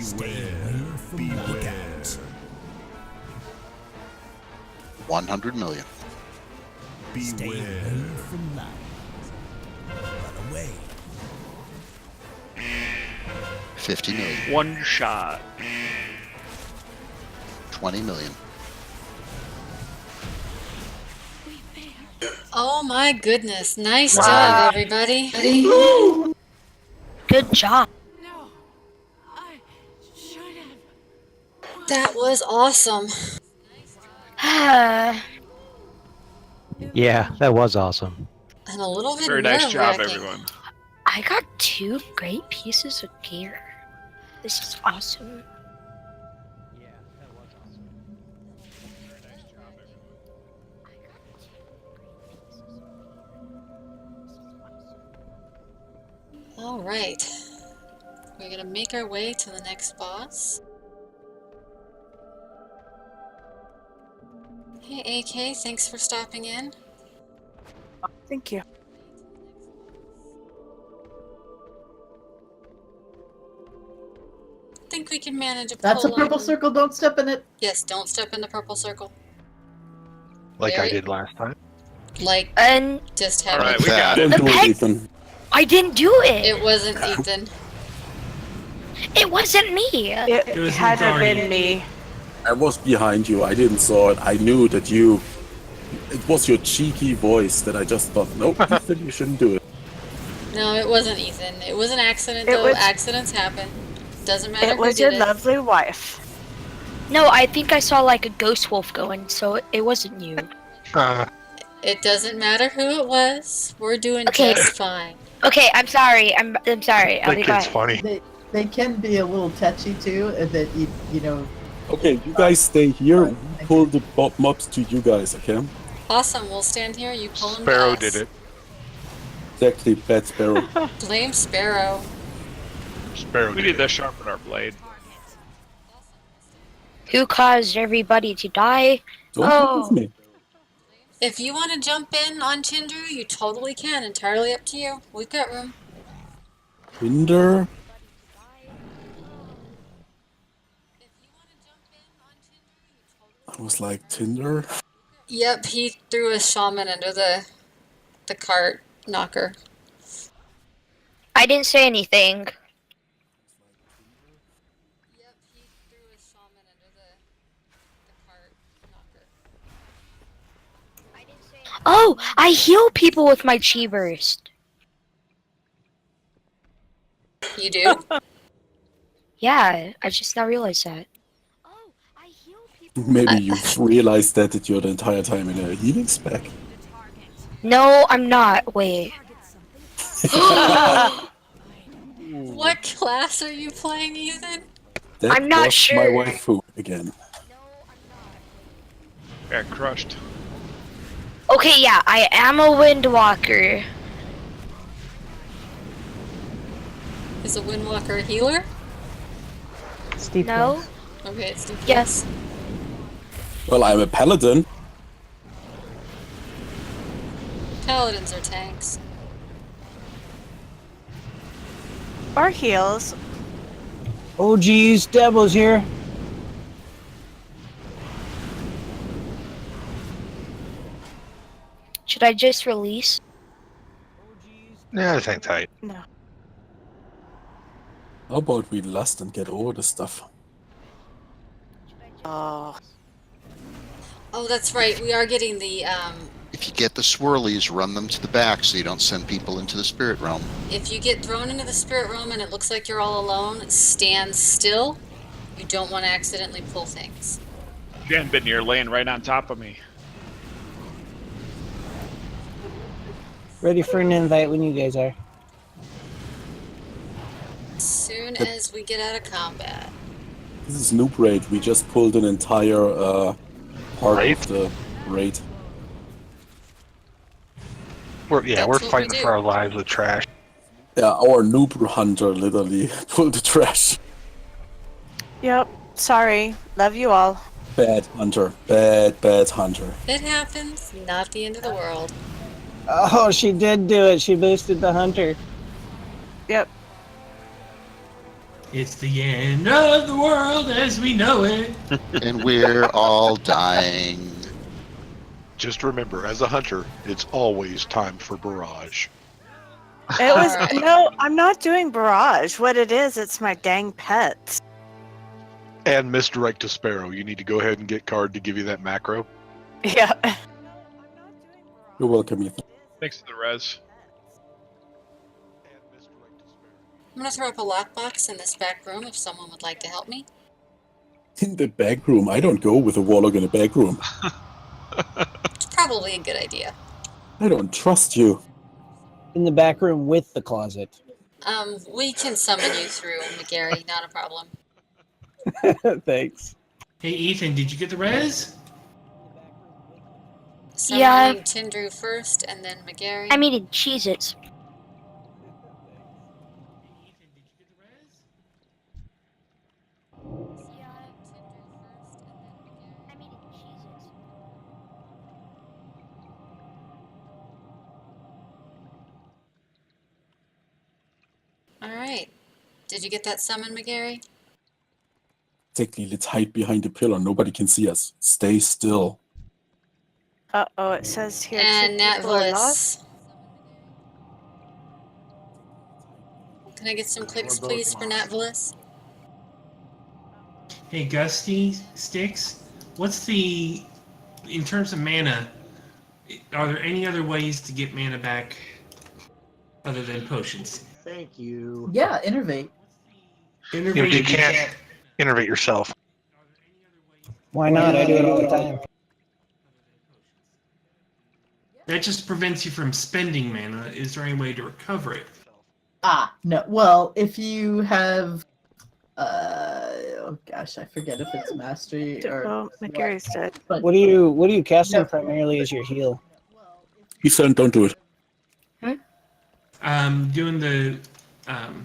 Stay away from love. Look out.
100 million.
Stay away from love. Run away.
50 million.
One shot.
20 million.
Oh my goodness. Nice
Wow.
job, everybody.
Good job.
That was awesome.
Yeah, that was awesome.
And a little bit
Very nice job,
nerve-wracking.
everyone.
I got 2 great pieces of gear. This is awesome.
All right. We're gonna make our way to the next boss. Hey AK, thanks for stopping in.
Thank you.
I think we can manage a
That's a
pull
purple
on-
circle. Don't step in it.
Yes, don't step in the purple circle.
Like
Very-
I did last time.
Like,
And
just have
All right,
it.
we got it.
Don't do it,
peg-
Ethan.
I didn't do it.
It wasn't Ethan.
It wasn't me.
It
was
had to have
Guardian.
been me.
I was behind you. I didn't saw it. I knew that you. It was your cheeky voice that I just thought, nope, Ethan, you shouldn't do it.
No, it wasn't Ethan. It was an accident,
It
though.
was-
Accidents happen. Doesn't matter
It
who
was
did
your
it.
lovely wife.
No, I think I saw like a ghost wolf going, so it wasn't you.
It doesn't matter who it was. We're doing
Okay.
just fine.
Okay, I'm sorry. I'm sorry. I'll
That
be
kid's
quiet.
funny.
They can be a little touchy too. That you know.
Okay, you guys stay here. We pull the mobs to you guys, okay?
Awesome. We'll stand here. You pull him to
Sparrow
us.
did it.
Exactly, bad Sparrow.
Blame Sparrow.
Sparrow
We
did
need
it.
to sharpen our blade.
Who caused everybody to die?
Don't
Oh.
with me.
If you want to jump in on Chindu, you totally can. Entirely up to you. We've got room.
Tinder. I was like, Tinder?
Yep, he threw a shaman under the cart knocker.
I didn't say anything.
Yep, he threw a shaman under the cart knocker.
Oh, I heal people with my chi burst.
You do?
Yeah, I just now realized that.
Maybe you've realized that you're the entire time in a healing spec.
No, I'm not. Wait.
What class are you playing, Ethan?
That
I'm not
was
sure.
my waifu again.
Got crushed.
Okay, yeah, I am a windwalker.
Is a Windwalker a healer?
Steve.
No?
Okay, it's DPS.
Yes.
Well, I'm a paladin.
Paladins are tanks.
Or heals.
Oh geez, Devil's here.
Should I just release?
Yeah, this ain't tight.
No.
How about we lust and get over the stuff?
Oh.
Oh, that's right. We are getting the
If If you get the swirlies, run them to the back so you don't send people into the spirit realm.
If you get thrown into the spirit realm and it looks like you're all alone, stand still. You don't want to accidentally pull things.
Jan been here laying right on top of me.
Ready for an invite when you guys are.
As soon as we get out of combat.
This is Noob Raid. We just pulled an entire part of the raid.
We're fighting for our lives with trash.
Yeah, our Noob Hunter literally pulled the trash.
Yep. Sorry. Love you all.
Bad Hunter. Bad Hunter.
It happens. Not the end of the world.
Oh, she did do it. She boosted the hunter.
Yep.
It's the end of the world as we know it.
And we're all dying.
Just remember, as a hunter, it's always time for barrage.
It was no, I'm not doing barrage. What it is, it's my dang pets.
And misdirect to Sparrow. You need to go ahead and get card to give you that macro.
Yeah.
You're welcome, Ethan.
Thanks to the res.
I'm going to throw up a lockbox in this back room if someone would like to help me.
In the back room? I don't go with a warlock in a back room.
It's probably a good idea.
I don't trust you.
In the back room with the closet.
We can summon you through, McGarry. Not a problem.
Thanks.
Hey, Ethan, did you get the res?
Summoning Tindru first, and then McGarry.
I'm eating Cheez-Its.
Alright. Did you get that summon, McGarry?
Exactly, let's hide behind the pillar. Nobody can see us. Stay still.
Uh-oh, it says here
And
two
Nat
people are lost.
Villis. Can I get some clicks, please, for Nat Villis?
Hey, Gusty Sticks, what's the, in terms of mana, are there any other ways to get mana back other than potions?
Thank you.
Yeah, innervate.
Innervate,
You can't innervate yourself.
Why not? I do it all the time.
That just prevents you from spending mana. Is there any way to recover it?
No. Well, if you have, oh gosh, I forget if it's mastery or.
Oh, McGarry's dead.
But
What are you casting primarily as your heal?
Ethan, don't do it.
Doing the,
Can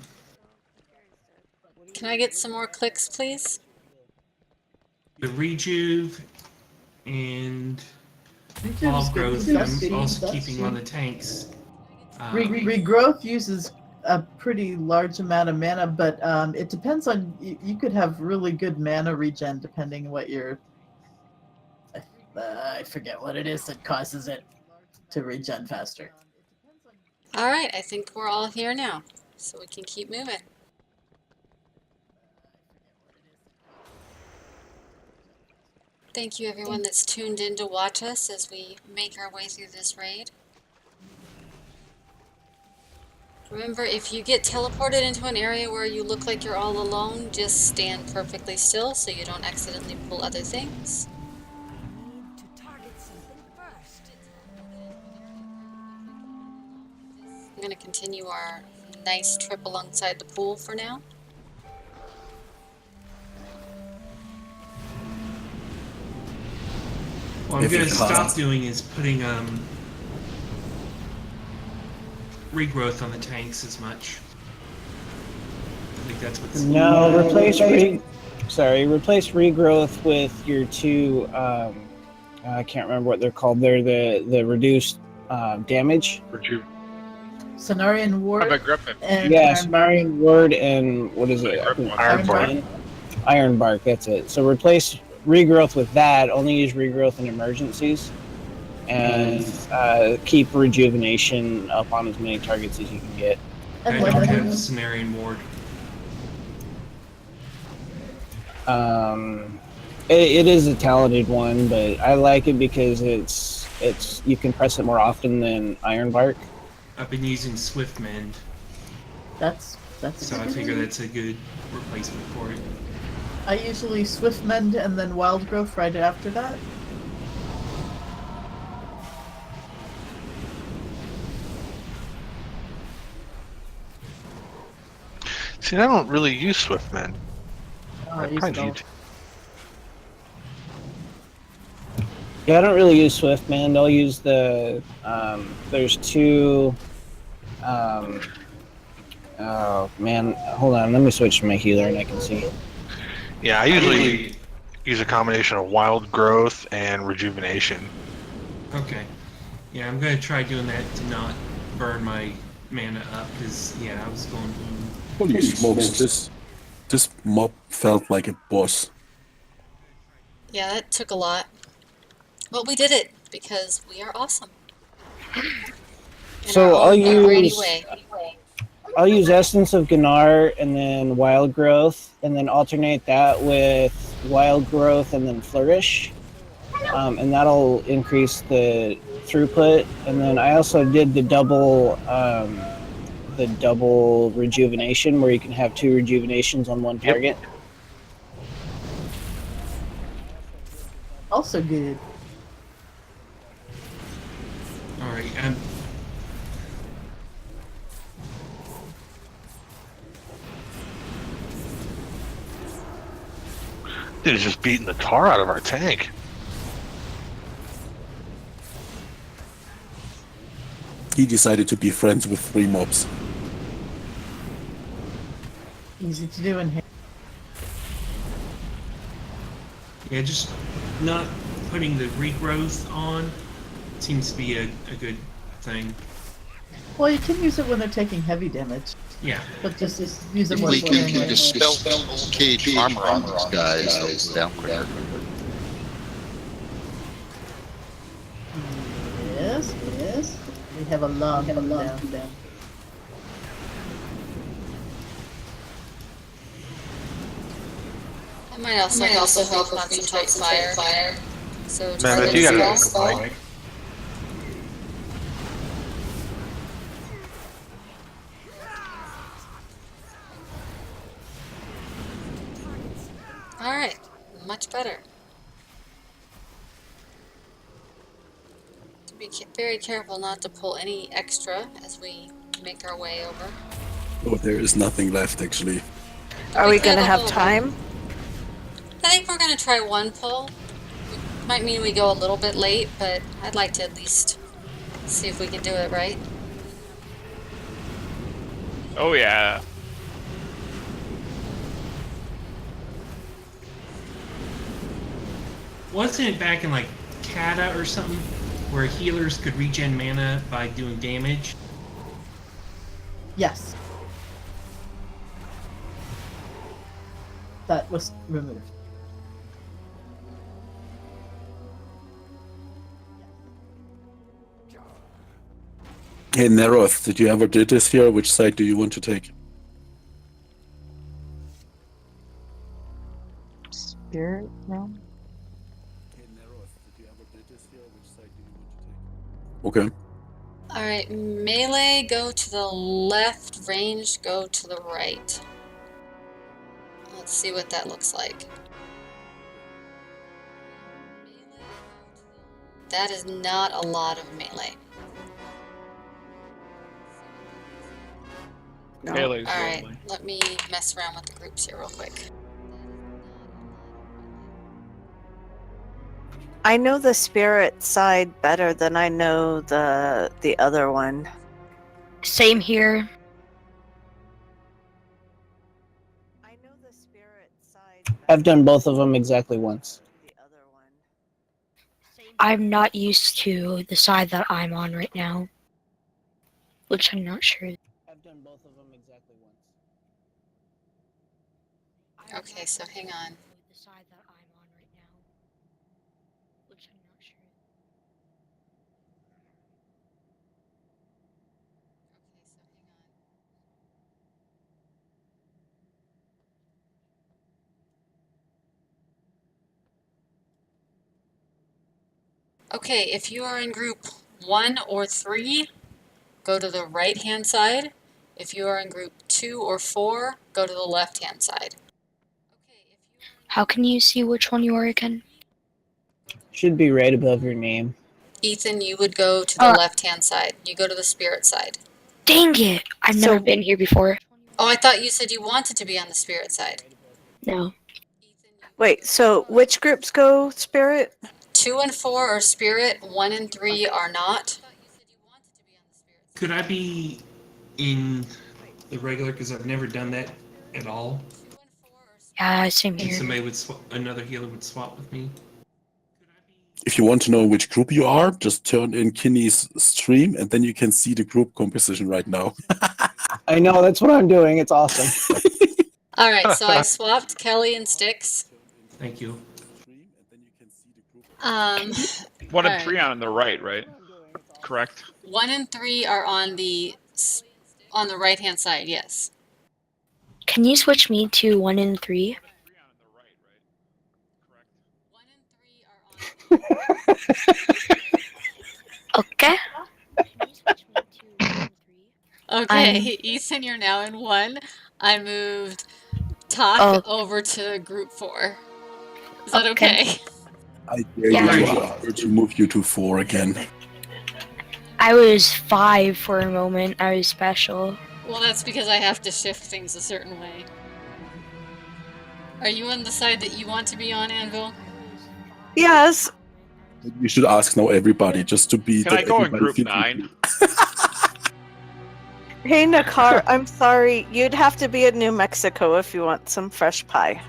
I get some more clicks, please?
the rejuve and
Rejuve's
all
good.
growth.
That's
I'm also
that's
keeping on the tanks.
Regrowth uses a pretty large amount of mana, but it depends on. You could have really good mana regen depending on what your. I forget what it is that causes it to regen faster.
Alright, I think we're all here now, so we can keep moving. Thank you everyone that's tuned in to watch us as we make our way through this raid. Remember, if you get teleported into an area where you look like you're all alone, just stand perfectly still so you don't accidentally pull other things. I'm going to continue our nice trip alongside the pool for now.
What I'm going to stop doing is putting regrowth on the tanks as much. I think that's what's...
No, replace regrowth with your two. I can't remember what they're called. They're the reduced damage.
Cenarian Ward. And
Cenarian Ward and what is it?
Iron Bark.
Iron Bark. That's it. So replace regrowth with that. Only use regrowth in emergencies, and keep rejuvenation up on as many targets as you can get.
I don't have Cenarian Ward.
It is a talented one, but I like it because it's you can press it more often than Ironbark.
I've been using Swift Mend,
That's
so I figure that's a good replacement for it.
I usually Swift Mend and then Wild Growth right after that.
See, I don't really use Swiftman.
Oh,
I
use
probably
it all.
need.
Yeah, I don't really use Swift, man. I'll use the there's two. Oh man, hold on. Let me switch to my healer and I can see.
Yeah, I usually use a combination of Wild Growth and Rejuvenation.
Okay. Yeah, I'm gonna try doing that to not burn my mana up, because, yeah, I was going...
Holy smokes, this mob felt like a boss.
Yeah, that took a lot. But we did it, because we are awesome. In
So
our own Brady way.
I'll use Essence of Gnar and then Wild Growth, and then alternate that with Wild Growth and then Flourish, and that'll increase the throughput. And then I also did the double rejuvenation, where you can have 2 rejuvenations on one target.
Also good.
Alright,
Dude is just beating the tar out of our tank.
He decided to be friends with 3 mobs.
Easy to do in here.
yeah, just not putting the regrowth on seems to be a good thing.
Well, you can use it when they're taking heavy damage.
Yeah.
But just use it
If
when
we
they're
can dispel cage armor on these guys, they'll go down quicker.
Yes, yes. We have a long down.
That might also help with concentrate fire. So just
Man, if you got a spell.
Alright, much better. To be very careful not to pull any extra as we make our way over.
Oh, there is nothing left, actually.
Are we gonna have time?
I think we're gonna try one pull. Might mean we go a little bit late, but I'd like to at least see if we can do it right.
Oh yeah.
Wasn't it back in, like, Kata or something, where healers could regen mana by doing damage?
Yes. That was removed.
Hey, Neroth, did you ever do this here? Which side do you want to take?
Spirit realm?
Okay.
Alright, melee go to the left, ranged go to the right. Let's see what that looks like. That is not a lot of melee.
No. Melee's
Alright,
lonely.
let me mess around with the groups here real quick.
I know the spirit side better than I know the other one.
Same here.
I've done both of them exactly once.
I'm not used to the side that I'm on right now, which I'm not sure.
I've done both of them exactly once.
Okay, so hang on.
The side that I'm on right now, which I'm not sure.
Okay, if you are in group 1 or 3, go to the right-hand side. If you are in group 2 or 4, go to the left-hand side.
How can you see which one you are again?
Should be right above your name.
Ethan, you would go to the left-hand side. You go to the spirit side.
Dang it! I've never been here before.
Oh, I thought you said you wanted to be on the spirit side.
No.
Wait, so which groups go spirit?
2 and 4 are spirit, 1 and 3 are not.
Could I be in the regular? Because I've never done that at all.
Yeah, same
And
here.
somebody would another healer would swap with me.
If you want to know which group you are, just turn in Kinney's stream, and then you can see the group composition right now.
I know, that's what I'm doing. It's awesome.
Alright, so I swapped Kelly and Styx.
Thank you.
1 and 3 on the right? Correct.
1 and 3 are on the right-hand side, yes.
Can you switch me to 1 and 3? Okay.
Okay, Ethan, you're now in 1. I moved Talk over to group 4. Is that okay?
I dare you to move you to 4 again.
I was 5 for a moment. I was special.
Well, that's because I have to shift things a certain way. Are you on the side that you want to be on, Anvil?
Yes.
You should ask now everybody, just to be.
Can I go in group 9?
Hey, Nakar, I'm sorry. You'd have to be in New Mexico if you want some fresh pie.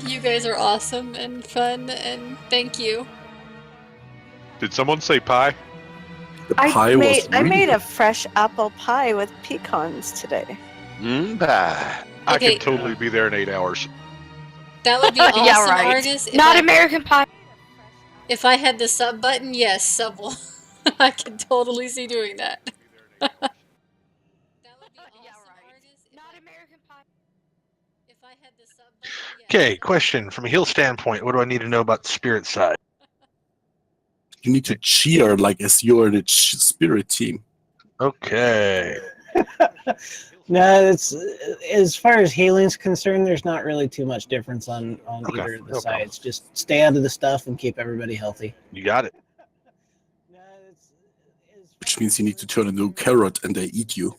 You guys are awesome and fun, and thank you.
Did someone say pie?
I made a fresh apple pie with pecans today.
Pie. I
Okay.
can totally be there in 8 hours.
That would be awesome,
Yeah, right.
Artis.
Not American Pie.
If I had the sub button, yes, sub will. I can totally see doing that.
Okay, question from a heal standpoint. What do I need to know about the spirit side?
You need to cheer like as you're the spirit team.
Okay.
No, it's as far as healing's concerned. There's not really too much difference on either of the sides. Just stay out of the stuff and keep everybody healthy.
You got it.
Which means you need to turn into a carrot and they eat you.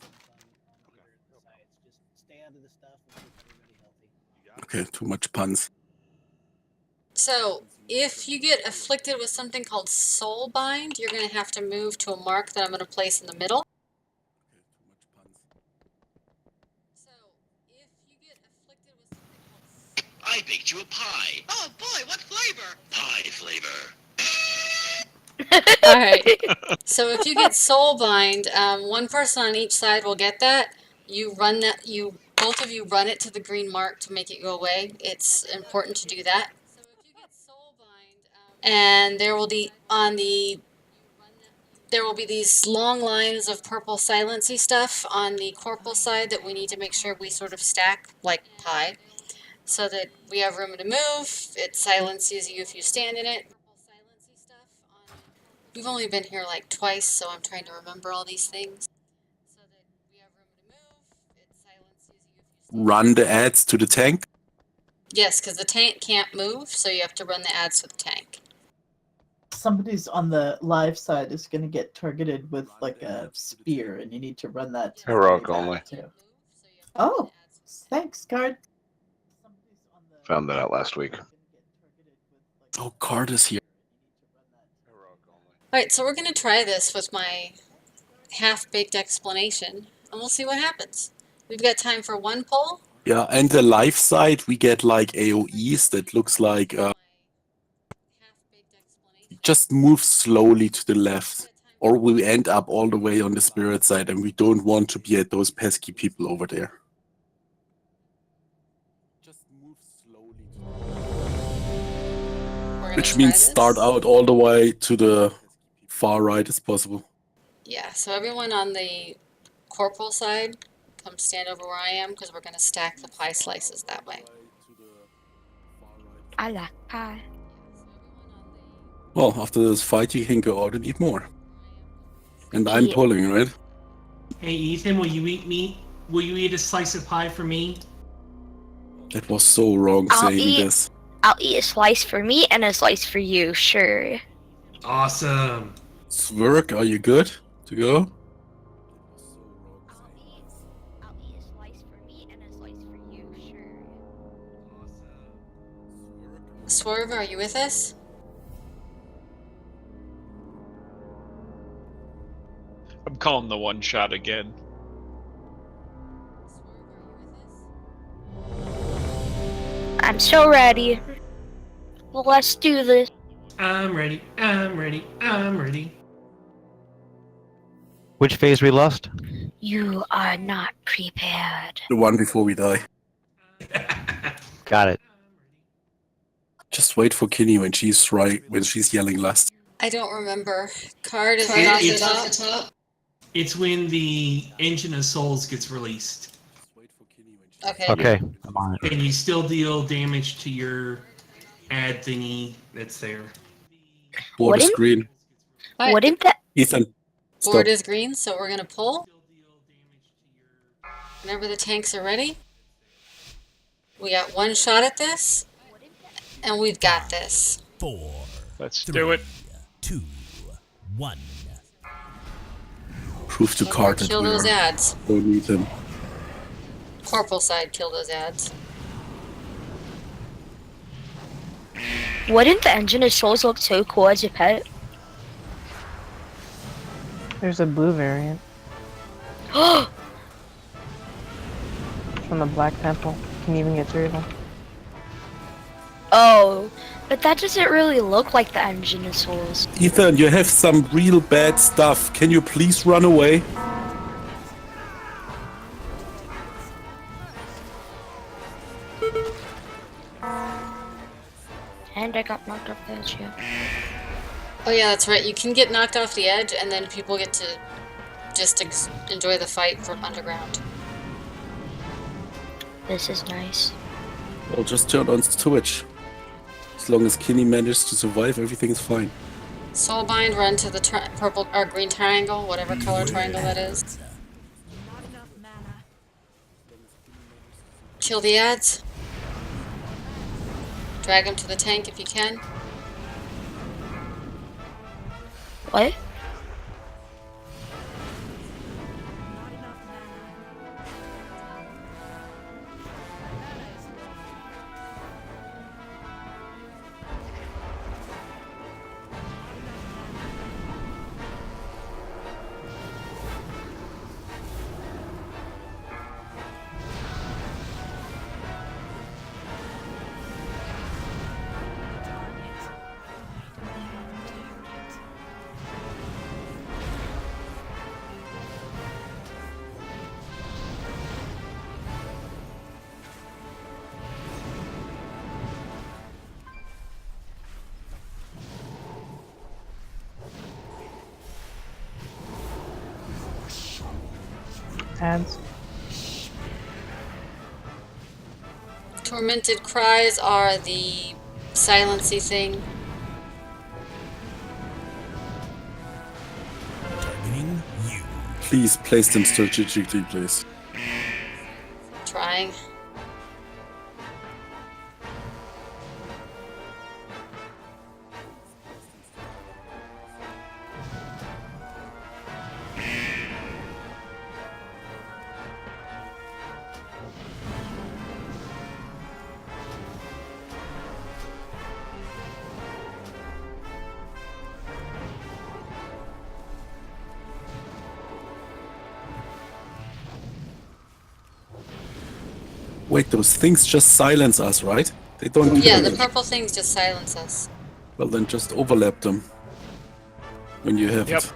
Okay, too much puns.
So, if you get afflicted with something called soul bind, you're going to have to move to a mark that I'm going to place in the middle.
I baked you a pie. Oh boy, what flavor? Pie flavor.
Alright, so if you get soul bind, one person on each side will get that. You run that, both of you run it to the green mark to make it go away. It's important to do that. And there will be these long lines of purple silency stuff on the corporal side that we need to make sure we sort of stack like pie, so that we have room to move. It silences you if you stand in it. We've only been here like twice, so I'm trying to remember all these things.
Run the ads to the tank.
Yes, because the tank can't move, so you have to run the ads to the tank.
Somebody's on the live side is going to get targeted with like a spear, and you need to run that.
Heroic only.
Too. Oh, thanks, Card.
Found that out last week.
Oh, Card is here.
Alright, so we're going to try this with my half-baked explanation, and we'll see what happens. We've got time for one poll.
Yeah, and the live side, we get like AoEs that looks like just move slowly to the left, or we end up all the way on the spirit side, and we don't want to be at those pesky people over there. Just move slowly. Which means start out all the way to the far right as possible.
Yeah, so everyone on the corporal side, come stand over where I am, because we're going to stack the pie slices that way.
I like pie.
Well, after this fight, you can go out and eat more. And I'm
Yeah.
pulling, right?
Hey, Ethan, will you eat meat? Will you eat a slice of pie for me?
That was so wrong saying this.
I'll eat a slice for me and a slice for you, sure.
Awesome.
Swerk, are you good to go?
Swerve, are you with us?
I'm calling the one shot again.
I'm so ready. Well, let's do this.
I'm ready. I'm ready. I'm ready.
Which phase we lost?
You are not prepared.
The one before we die.
Got it.
Just wait for Kinney when she's yelling last.
I don't remember. Card is not at the top.
It's when the Engine of Souls gets released.
Okay.
Okay, I'm on it.
And you still deal damage to your ad thingy that's there.
Board is green.
Wouldn't that...
Ethan,
Board
stop.
is green, so we're gonna pull. Whenever the tanks are ready. We got one shot at this, and we've got this.
4.
Let's do it.
2. 1.
Prove to card that
Kill
we
those ads.
don't need him.
Corporal side, kill those ads.
Wouldn't the Engine of Souls look so cool as a pet?
There's a blue variant. From the Black Temple. You can even get 3 of them.
Oh, but that doesn't really look like the Engine of Souls.
Ethan, you have some real bad stuff. Can you please run away?
And I got knocked off the edge, yeah.
Oh yeah, that's right. You can get knocked off the edge, and then people get to just enjoy the fight from underground.
This is nice.
Well, just turn on Twitch. As long as Kinney manages to survive, everything is fine.
Soulbind, run to the purple or green triangle, whatever color triangle that is. Kill the ads. Drag them to the tank if you can.
What?
Ads.
Tormented cries are the silency thing.
Targeting you.
Please place them strategically, please.
Trying.
Wait, those things just silence us, right? They don't
Yeah,
kill
the
us.
purple things just silence us.
Well, then just overlap them. When you have it.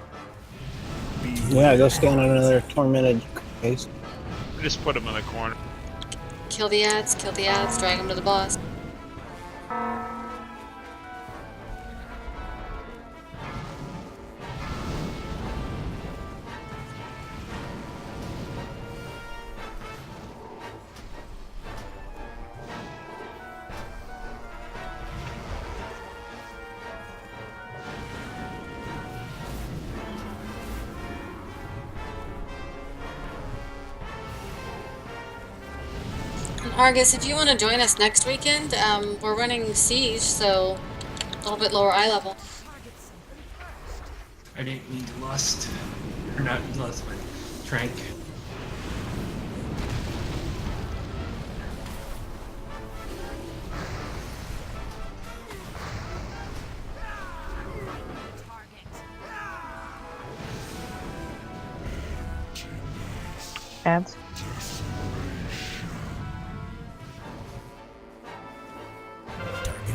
Yeah, go stand on another tormented case.
Just put him in the corner.
Kill the ads, drag them to the boss. Argus, if you want to join us next weekend, we're running Siege, so a little bit lower eye level.
I didn't mean to lust. Or not lust, but trank.
Ads.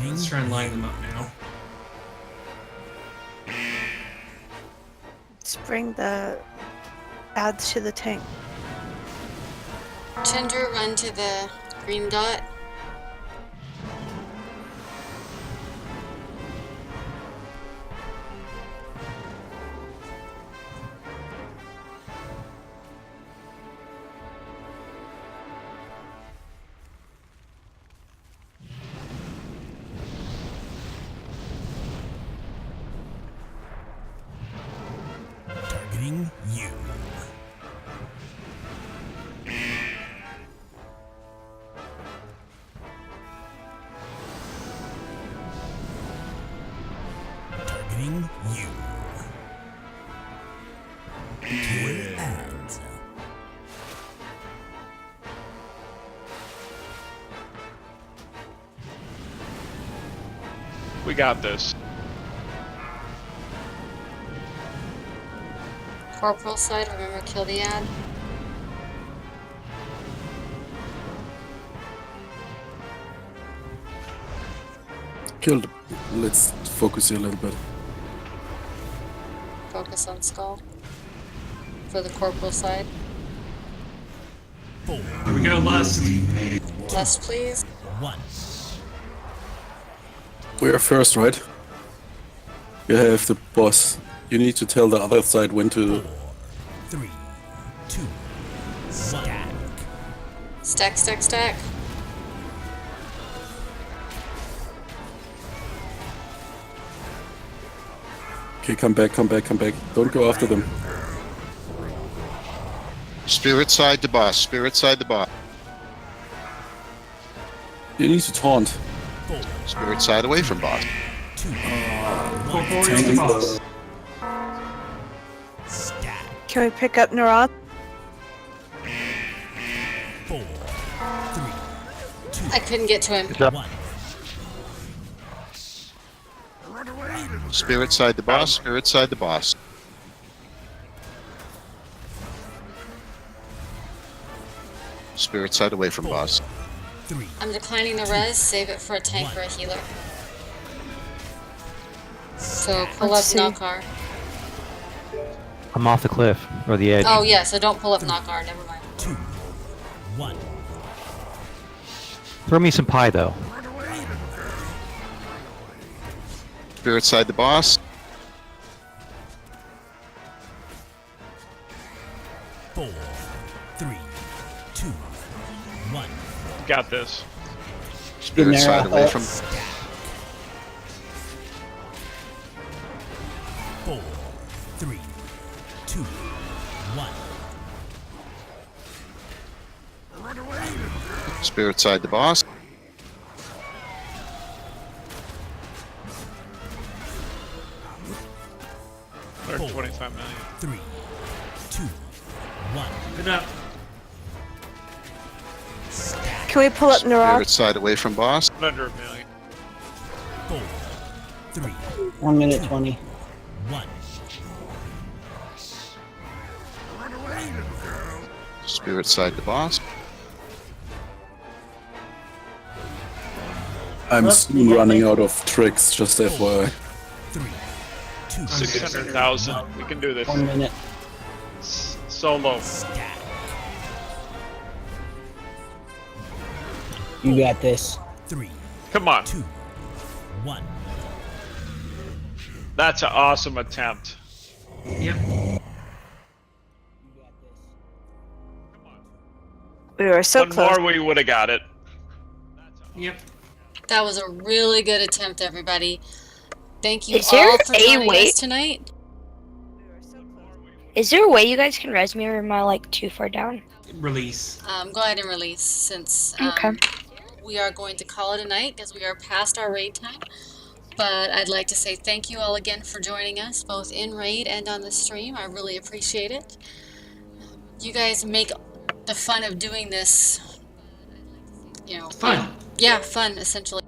Let's try and line them up now.
Let's bring the ads to the tank.
Tinder, run to the green dot.
Targeting you. Targeting you. Kill ads.
We got this.
Corporal side, remember kill the ad.
Killed. Let's focus here a little bit.
Focus on skull. For the corporal side.
Here we go, lust.
Lust, please.
We are first, right? You have the boss. You need to tell the other side when to.
3, 2, stack.
Stack, stack, stack.
Okay, come back, come back, come back. Don't go after them.
Spirit side to boss. Spirit side to boss.
You need to taunt.
Spirit side away from boss.
Tanking boss.
Can we pick up Neuron?
4, 3,
I couldn't get to him.
Spirit side to boss. Spirit side to boss. Spirit side away from boss.
I'm declining the res, save it for a tank or a healer. So pull up Knockar.
I'm off the cliff, or the edge.
Oh yeah, so don't pull up Knockar, never mind.
2, 1.
Throw me some pie, though.
Spirit side to boss.
4, 3, 2, 1.
Got this.
Spirit side away from.
4, 3, 2, 1.
Spirit side to boss.
Or 25 million.
3, 2, 1.
Good up.
Can we pull up Neuron?
Spirit side away from boss.
Under a million.
4, 3,
1 minute 20.
1.
Spirit side to boss.
I'm soon running out of tricks, just FYI.
3, 2,
600,000. We can do this.
1 minute.
Solo.
You got this.
3.
Come on.
2, 1.
That's an awesome attempt.
Yep.
We were so
One
close.
more, we would have got it.
Yep.
That was a really good attempt, everybody. Thank you
Is there
all for
a
joining
way-
us tonight.
Is there a way you guys can res me, or am I like too far down?
Release.
Go ahead and release since
Okay.
we are going to call it a night because we are past our raid time. But I'd like to say thank you all again for joining us, both in raid and on the stream. I really appreciate it. You guys make the fun of doing this,
Fun.
Yeah, fun, essentially.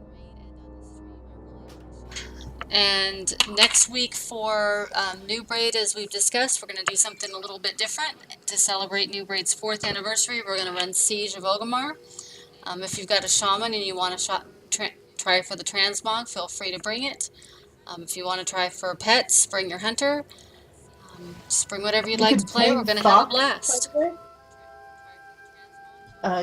And next week for Noob Raid, as we've discussed, we're going to do something a little bit different. To celebrate Noob Raid's 4th anniversary, we're going to run Siege of Orgrimmar. If you've got a shaman and you want to try for the transmog, feel free to bring it. If you want to try for pets, bring your hunter. Just bring whatever you'd like to play. We're going to have a blast.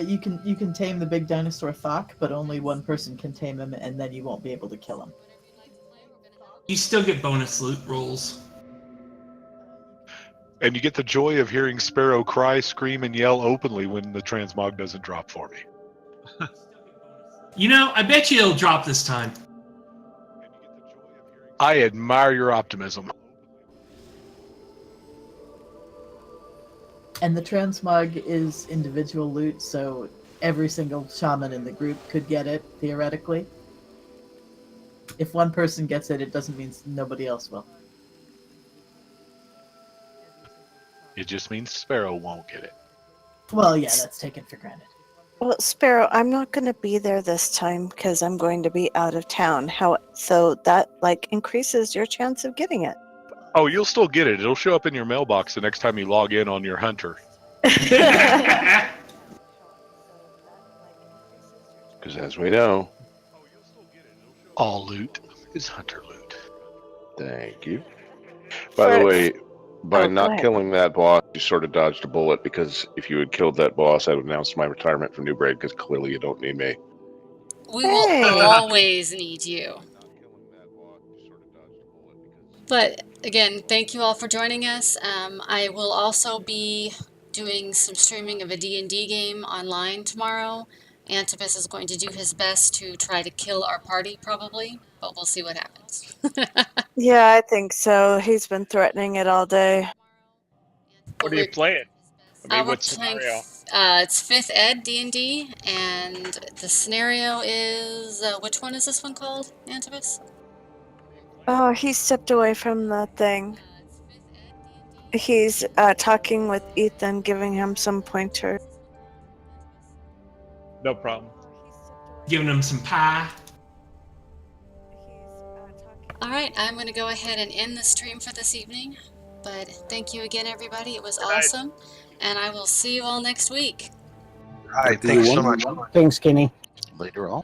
You can tame the big dinosaur Thok, but only one person can tame him, and then you won't be able to kill him.
You still get bonus loot rolls.
And you get the joy of hearing Sparrow cry, scream, and yell openly when the transmog doesn't drop for me.
I bet you it'll drop this time.
I admire your optimism.
And the transmog is individual loot, so every single shaman in the group could get it, theoretically. If one person gets it, it doesn't mean nobody else will.
It just means Sparrow won't get it.
Well, yeah, that's taken for granted.
Well, Sparrow, I'm not going to be there this time because I'm going to be out of town. So that increases your chance of getting it.
Oh, you'll still get it. It'll show up in your mailbox the next time you log in on your hunter.
Because as we know,
all loot is hunter loot.
Thank you. By the way, by not killing that boss, you sort of dodged a bullet, because if you had killed that boss, I would announce my retirement from New Braid, because clearly you don't need me.
We will always need you. But again, thank you all for joining us. I will also be doing some streaming of a D&D game online tomorrow. Antibus is going to do his best to try to kill our party, probably, but we'll see what happens.
Yeah, I think so. He's been threatening it all day.
What are you playing? I mean,
We're
what
playing,
scenario?
it's 5th Ed D&D, and the scenario is, which one is this one called, Antibus?
Oh, he stepped away from the thing. He's talking with Ethan, giving him some pointers.
No problem.
Giving him some pie.
Alright, I'm going to go ahead and end the stream for this evening. But thank you again, everybody. It was awesome. And I will see you all next week.
All right, thanks so much.
Thanks, Kenny.
Later on.